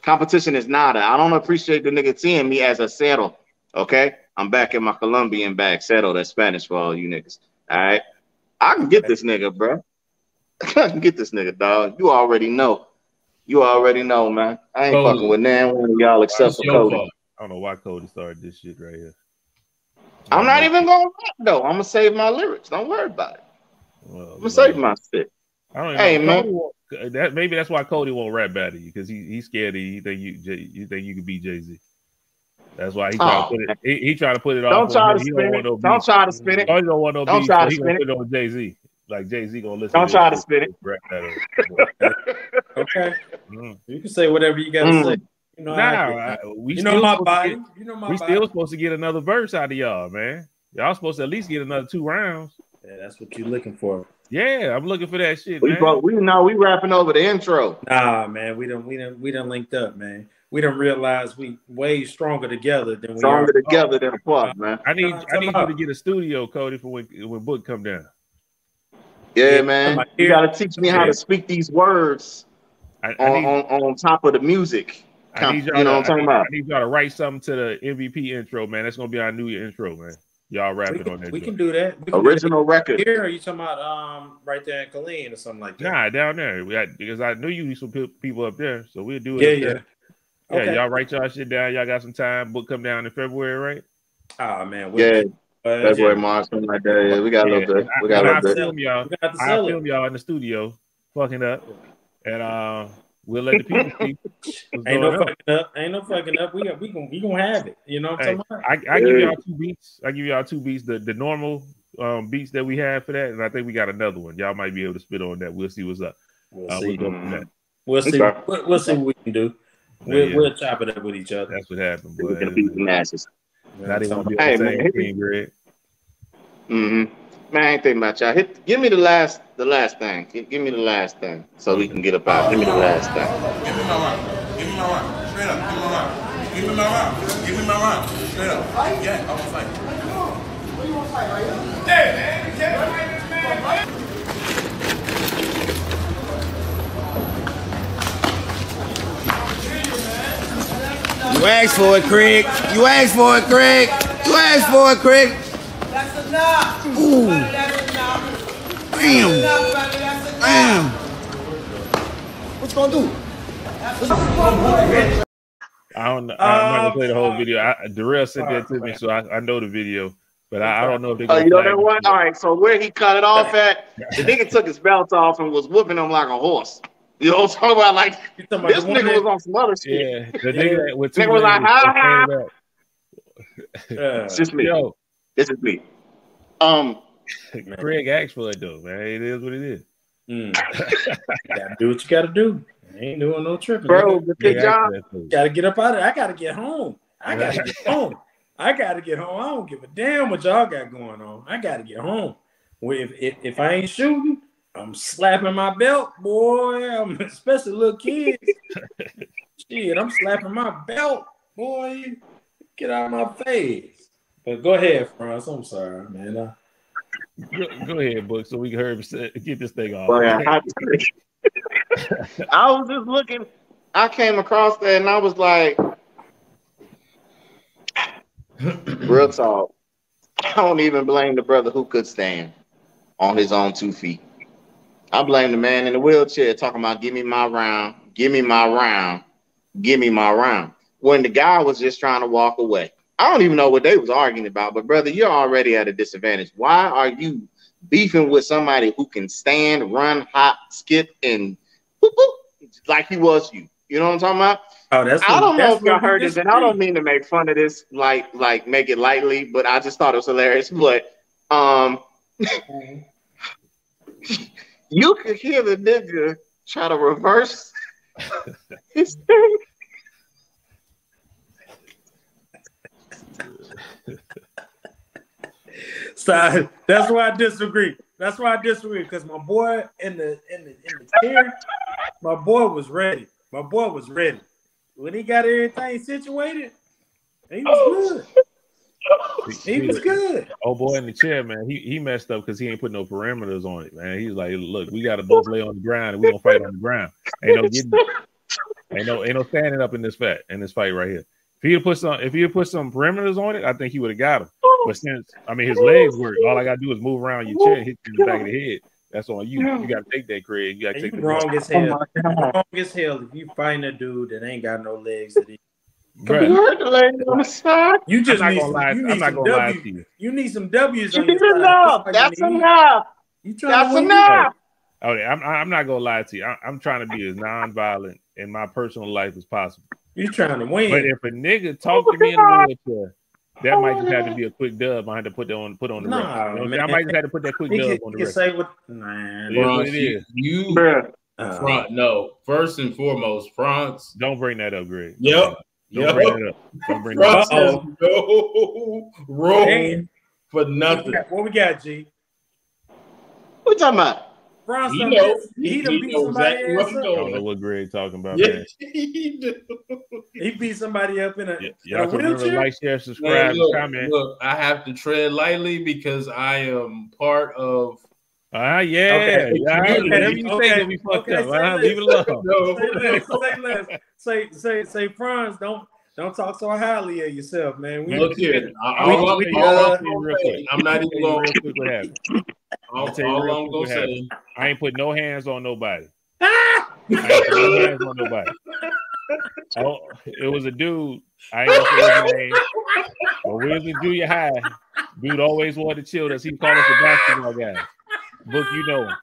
Competition is nada. I don't appreciate the nigga seeing me as a settle. Okay? I'm back in my Colombian bag. Settle, that's Spanish for all you niggas. All right? I can get this nigga, bro. Get this nigga, dog. You already know. You already know, man. I ain't fucking with nan one of y'all except for Cody. I don't know why Cody started this shit right here. I'm not even gonna rap though. I'm gonna save my lyrics. Don't worry about it. Well, I'm gonna save my shit. I don't even know. Maybe that's why Cody won't rap battle you, because he's scared of you. You think you can beat Jay-Z. That's why he trying to put it. He trying to put it off. Don't try to spin it. Don't try to spin it. Cody don't want no beef. Don't try to so he spin gonna it. put it on Jay-Z. Like Jay-Z gonna listen. Don't try to spin it. Okay. You can say whatever you gotta say. You know, we still supposed to get another verse out of y'all, man. Y'all supposed to at least get another 2 rounds. Yeah, that's what you're looking for. Yeah, I'm looking for that shit. We rapping over the intro. Nah, man, we done linked up, man. We done realized we way stronger together than together than apart, man. I need you to get a studio, Cody, for when Book come down. Yeah, man. You gotta teach me how to speak these words on top of the music. I need y'all I need y'all to write something to the MVP intro, man. That's gonna be our new intro, man. Y'all rapping on that. We can do that. Original record. Here, are you talking about right there in Killeen or something like that? Nah, down there. Because I knew you need some people up there, so we'll do it. Yeah. Okay. Y'all write y'all shit down. Y'all got some time. Book come down in February, right? Oh man, February, March, something like that. Yeah, we got a little bit. I film y'all in the studio, fucking up, and we'll let the people see. Ain't no fucking up. We gonna have it. You know what I'm talking about? I give y'all 2 beats. I give y'all 2 beats. The normal beats that we have for that, and I think we got another one. Y'all might be able to spit on that. We'll see what's up. We'll see. We'll see. We'll see what we can do. We'll chop it up with each other. That's what happened. Boy. We're gonna beat the masses. Now they want to be on the same team, Greg. Man, I ain't thinking about y'all. Give me the last thing. Give me the last thing so we can get up out. Give me the last thing. Give me my round. Give me my round. Straight up. Give me my round. Give me my round. Give me my round. Straight up. Yeah, I'm gonna fight. What do you want to fight right here? Hey, man, you can't fight this man, man. You asked for it, Craig. You asked for it, Craig. You asked for it, Craig. That's enough. Ooh. Damn. Damn. What's gonna do? I'm not gonna play the whole video. Darrell sent that to me, so I know the video, but I don't know if they're gonna. You know that one? All right. So where he cut it off at, the nigga took his belt off and was whooping him like a horse. You know what I'm talking about? Like this nigga was on some other shit. Yeah, the nigga was like, ha. It's just me. Yo. This is me. Craig asked for it though, man. It is what it is. Gotta do what you gotta do. I ain't doing no tripping, bro. Good job. Gotta get up out of it. I gotta get home. I gotta get home. I don't give a damn what y'all got going on. I gotta get home. If I ain't shooting, I'm slapping my belt, boy. Especially little kids. Shit, I'm slapping my belt, boy. Get out of my face. But go ahead, Franz. I'm sorry, man. Go ahead, Book, so we can hurry get this thing off. Well, yeah, I was just looking. I came across that and I was like, real talk. I don't even blame the brother who could stand on his own 2 feet. I blame the man in the wheelchair talking about give me my round, give me my round, give me my round. When the guy was just trying to walk away. I don't even know what they was arguing about, but brother, you're already at a disadvantage. Why are you beefing with somebody who can stand, run, hop, skip, and whoop, whoop, like he was you? You know what I'm talking about? I don't know if y'all heard this, and I don't mean to make fun of this, like make it lightly, but I just thought it was hilarious. But you could hear the nigga try to reverse his thing. So that's why I disagree. Because my boy in the chair, my boy was ready. When he got everything situated, he was good. Oh boy in the chair, man. He messed up because he ain't put no parameters on it, man. He's like, look, we gotta both lay on the ground and we gonna fight on the ground. Ain't no standing up in this fight right here. If he had put some perimeters on it, I think he would have got him. But since his legs work, all I gotta do is move around your chair, hit you in the back of the head. That's on you. You got to take that, Craig. You got to take You the wrong as hell. Wrong as hell if you find a dude that ain't got no legs that he. Bruh, You just I'm need not some. gonna lie. You I'm need not some gonna lie to W's. you. You need some W's on That's your side. enough. That's enough. You trying to win? enough. Oh, I'm not gonna lie to you. I'm trying to be as non-violent in my personal life as possible. You trying to win? But if a nigga talk to me in the wheelchair, that might just have to be a quick dub. I had to put on the record. You know what I'm saying? I might just have to put that quick dub on the record. Say what? Man, It is what it is. First and foremost, France. Don't bring that up, Greg. Yep. Don't bring that up. Don't bring that up. No room for nothing. What we got, G? What you talking about? France He done beat somebody exactly else up. I don't know what Greg talking about, Yeah, man. He beat somebody up in a, Y'all can remember, wheelchair. like, share, subscribe, and comment. Look, I have to tread lightly because I am part of. Yeah. Okay. Whatever you say, gonna be fucked up. Leave it alone. Say, Franz, don't talk so highly of yourself, man. Look here. I'm not even going real quick what happened. All I'm gonna say, I ain't put no hands on nobody. I ain't put no hands on nobody. Oh, it was a dude. I ain't gonna say his name. But we was in junior high. Dude always wanted to chill us. He called us the basketball guy. Book, you know him.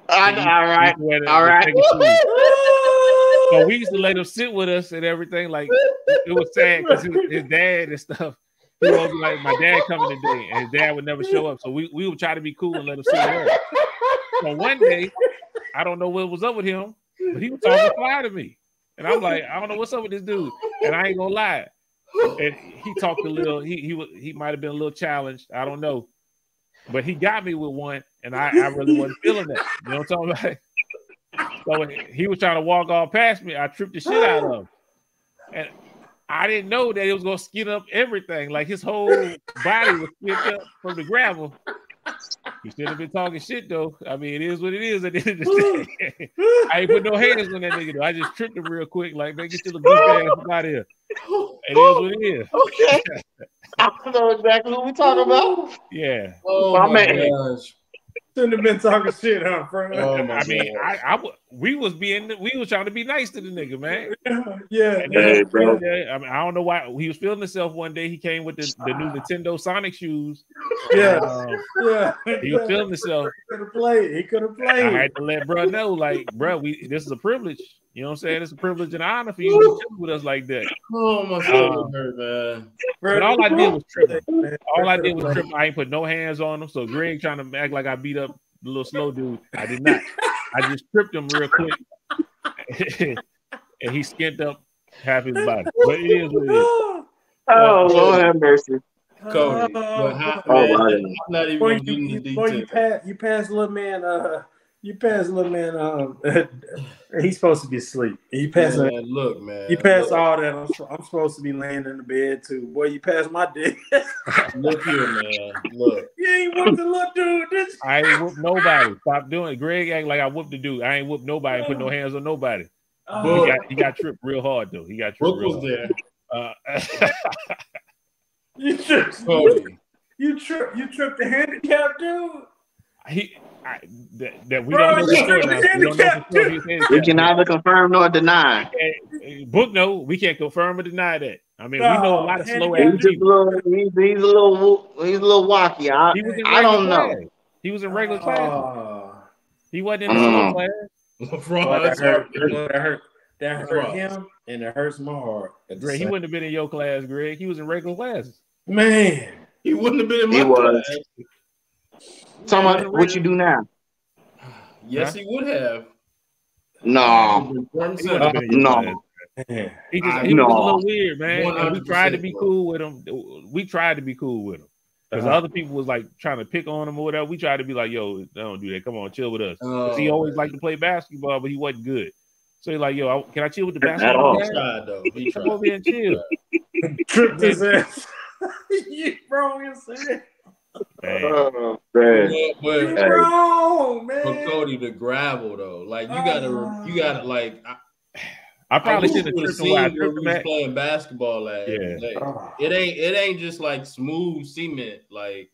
All right. So we used to let him sit with us and everything. Like, it was sad because his dad and stuff. He would be like, my dad coming today, and his dad would never show up. So we would try to be cool and let him sit with us. So one day, I don't know what was up with him, but he was talking fly to me. And I'm like, I don't know what's up with this dude. And I ain't gonna lie. And he talked a little, he might have been a little challenged. I don't know. But he got me with one, and I really wasn't feeling that. You know what I'm talking about? So when he was trying to walk all past me, I tripped the shit out of him. And I didn't know that it was gonna skin up everything. Like his whole body was skinned up from the gravel. He should have been talking shit though. I mean, it is what it is at the end of the day. I ain't put no hands on that nigga though. I just tripped him real quick. Like, man, get your little goof ass out of here. It is what it is. Okay. I know exactly what we talking about. Yeah. Oh my gosh. Shouldn't have been talking shit, huh, bro? I mean, we was trying to be nice to the nigga, man. Yeah. Hey, bro. I mean, I don't know why he was feeling himself one day. He came with the new Nintendo Sonic shoes. Yeah. He was feeling himself. He could have played. I had to let bro know, like, bro, this is a privilege. You know what I'm saying? It's a privilege and an honor for you to chill with us like that. Oh my God, man. But all I did was trip him. I ain't put no hands on him. So Greg trying to act like I beat up the little slow dude. I did not. I just tripped him real quick. And he skinned up half his body. But it is what it is. Oh, Lord have mercy. Cody, I'm not even going to get into detail. You passed little man. He's supposed to be asleep. You pass look, man. You pass all that. I'm supposed to be laying in the bed too. Boy, you passed my dick. Look here, man. Look. You ain't whooped the little dude, did you? I ain't whooped nobody. Stop doing it. Greg act like I whooped the dude. I ain't whooped nobody and put no hands on nobody. He got tripped real hard though. He got tripped real hard. There. You tripped the handicapped dude. We don't know the story now. We can neither confirm nor deny. Book no, we can't confirm or deny that. I mean, we know a lot of slow ass people. He's a little wacky. I don't know. He was in regular class. He wasn't in the slow class. That hurt him, and it hurts my heart. Greg, he wouldn't have been in your class, Greg. He was in regular classes. Man, he wouldn't have been in my class. Talking about what you do now? Yes, he would have. No. No. He was a little weird, man. And we tried to be cool with him. Because other people was like trying to pick on him or whatever. We tried to be like, yo, don't do that. Come on, chill with us. Because he always liked to play basketball, but he wasn't good. So he's like, yo, can I chill with the basketball? He tried, though. Come over here and chill. Tripped his ass. You wrong as hell. Man. Wrong, man. But Cody, the gravel though, like you gotta like. I probably should have tripped him while we was playing basketball last day. It ain't just like smooth cement, like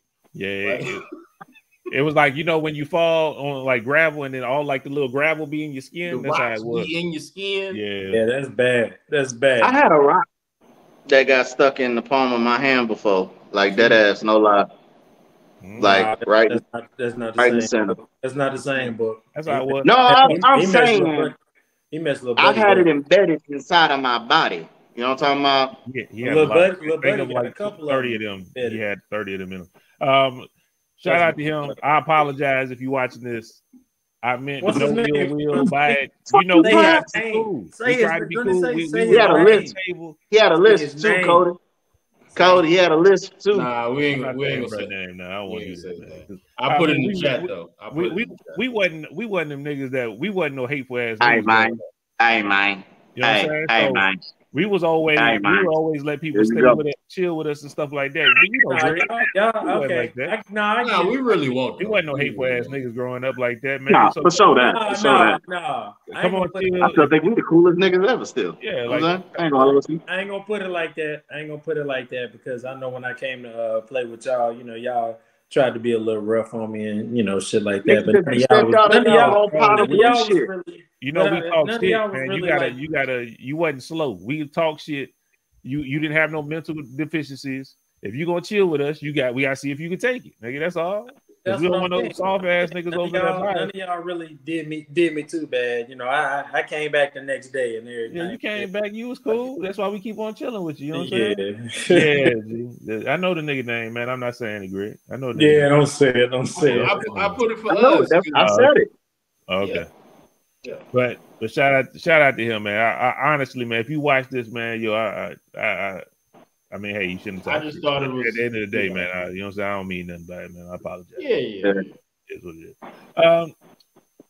It was like, you know, when you fall on like gravel and then all like the little gravel be in your skin. The That's how rocks it was. be in your skin. Yeah, that's bad. That's bad. I had a rock that got stuck in the palm of my hand before, like dead ass, no lie. Like right That's not in the the same. center. That's not the same, but That's how it was. No, I'm saying he messed little I've buddy. had it embedded inside of my body. You know what I'm talking about? Yeah, he had a lot. Little Think buddy of got a like couple 30 of them. He had 30 of them in him. Shout out to him. I apologize if you're watching this. I meant What's no his name? ill will by it. You know, we tried to be cool. We tried to be cool. He had a list. He had a list too, Cody. Cody, he had a list too. Nah, we ain't gonna say name now. I don't want to use that. I put it in the chat though. We wasn't them niggas that we wasn't no hateful ass. I ain't mind. You know what I'm saying? I ain't mind. We would always let people stay with us, chill with us and stuff like that. We really won't. We wasn't no hateful ass niggas growing up like that, man. Nah, for sure that. Come on, chill. I still think we the coolest niggas ever still. Yeah, like I ain't gonna put it like that. Because I know when I came to play with y'all, you know, y'all tried to be a little rough on me and you know shit like that. But none of y'all was really. You know, we talk shit, man. Really you wasn't slow. We talk shit. You didn't have no mental deficiencies. If you gonna chill with us, we gotta see if you can take it, nigga. That's all. We don't want no soft ass niggas over there. None of y'all really did me too bad. You know, I came back the next day and everything. Yeah, you came back. You was cool. That's why we keep on chilling with you. You know what I'm saying? Yeah, I know the nigga name, man. I'm not saying it, Greg. I know. Don't say it. Don't say it. I put it for us. I said it. Okay. Yeah. But shout out to him, man. I honestly, man, if you watch this, man, I mean, hey, you shouldn't talk. I just thought it was at the end of the day, man. You know what I'm saying? I don't mean nothing by it, man. I apologize. Yeah. It's what it is.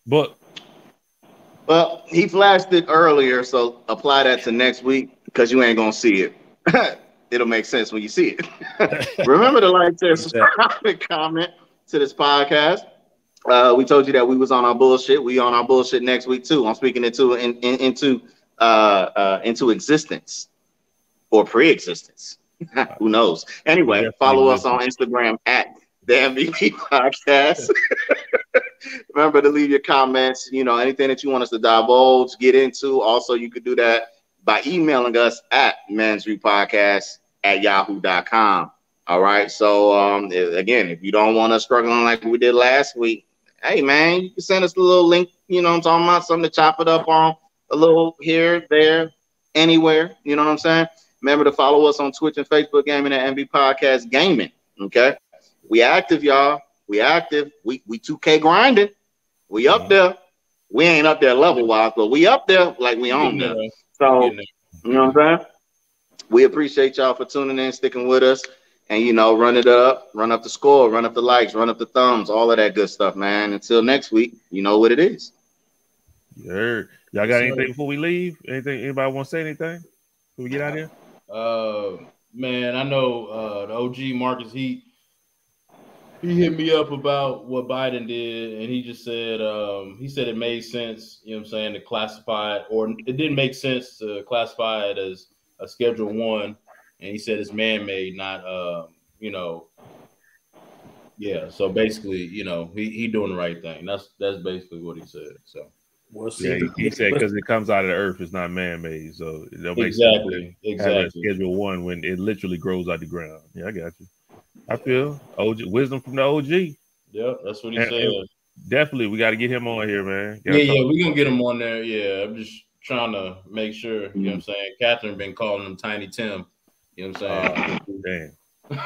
But well, he flashed it earlier, so apply that to next week because you ain't gonna see it. It'll make sense when you see it. Remember to like, share, subscribe, and comment to this podcast. We told you that we was on our bullshit. We on our bullshit next week too. I'm speaking into existence or pre-existence. Who knows? Anyway, follow us on Instagram at the MVP Podcast. Remember to leave your comments. You know, anything that you want us to divulge, get into. Also, you could do that by emailing us at mansviewpodcast@yahoo.com. All right. So again, if you don't want us struggling like we did last week, hey man, you can send us a little link, you know what I'm talking about, something to chop it up on, a little here, there, anywhere, you know what I'm saying? Remember to follow us on Twitch and Facebook Gaming at MVPODCASTGAMING, okay? We active, y'all. We active. We 2K grinding. We up there. We ain't up there level-wise, but we up there like we on there. So, you know what I'm saying? We appreciate y'all for tuning in, sticking with us. And, you know, run up the score, run up the likes, run up the thumbs, all of that good stuff, man. Until next week, you know what it is. Yeah. Y'all got anything before we leave? Anything? Anybody want to say anything before we get out of here? Man, I know the OG Marcus, he hit me up about what Biden did, and he just said he said it made sense, you know what I'm saying, to classify it, or it didn't make sense to classify it as a Schedule 1. And he said it's man-made, not, you know, yeah. So basically, you know, he doing the right thing. That's basically what he said. So we'll see. Yeah, he said because it comes out of the earth, it's not man-made. So it don't make exactly. sense to have a Schedule 1 when it literally grows out the ground. Yeah, I got you. I feel wisdom from the OG. Yeah, that's what he said. And definitely, we got to get him on here, man. Yeah, we're gonna get him on there. Yeah, I'm just trying to make sure. You know what I'm saying? Catherine been calling him Tiny Tim. You know what I'm saying? Damn.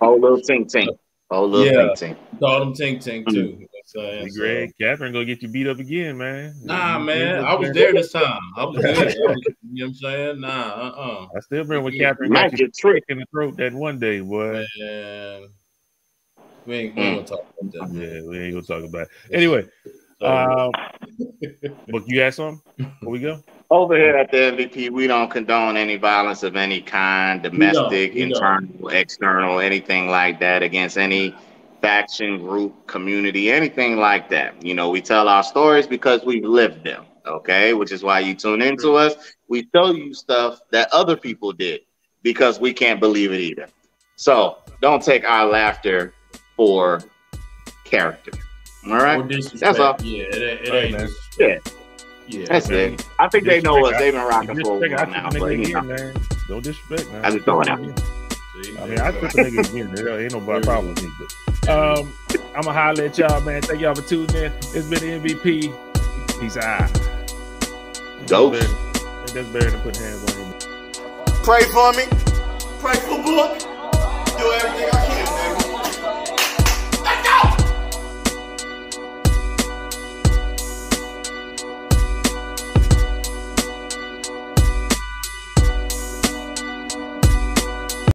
Oh, little Tink Tink. Oh, little Tink Tink. Called him Tink Tink too. You know what I'm saying? Greg, Catherine gonna get you beat up again, man. Nah, man. I was there this time. I was good. You know what I'm saying? Nah, I still remember when Catherine got you trick in the throat that one day, boy. Man. We ain't gonna talk about that. Yeah, we ain't gonna talk about it. Anyway, but you got something before we go? Over here at the MVP, we don't condone any violence of any kind, domestic, internal, external, anything like that against any faction, group, community, anything like that. You know, we tell our stories because we've lived them, okay? Which is why you tune into us. We tell you stuff that other people did because we can't believe it either. So don't take our laughter for character. All right, Or disrespect. that's all. Yeah, it Right, ain't man. disrespect. Yeah, That's man. it. I think they know us. They've been rocking for a Disrespect, while I now, took the but nigga you again, know, man. Don't disrespect, man. I just throwing out. See, I mean, I took the nigga again. There ain't no problem with me, but I'm gonna holler at y'all, man. Thank y'all for tuning in. It's been the MVP. Peace out. Ghost. That's better than putting hands on him. Pray for me. Pray for Book. Do everything I can.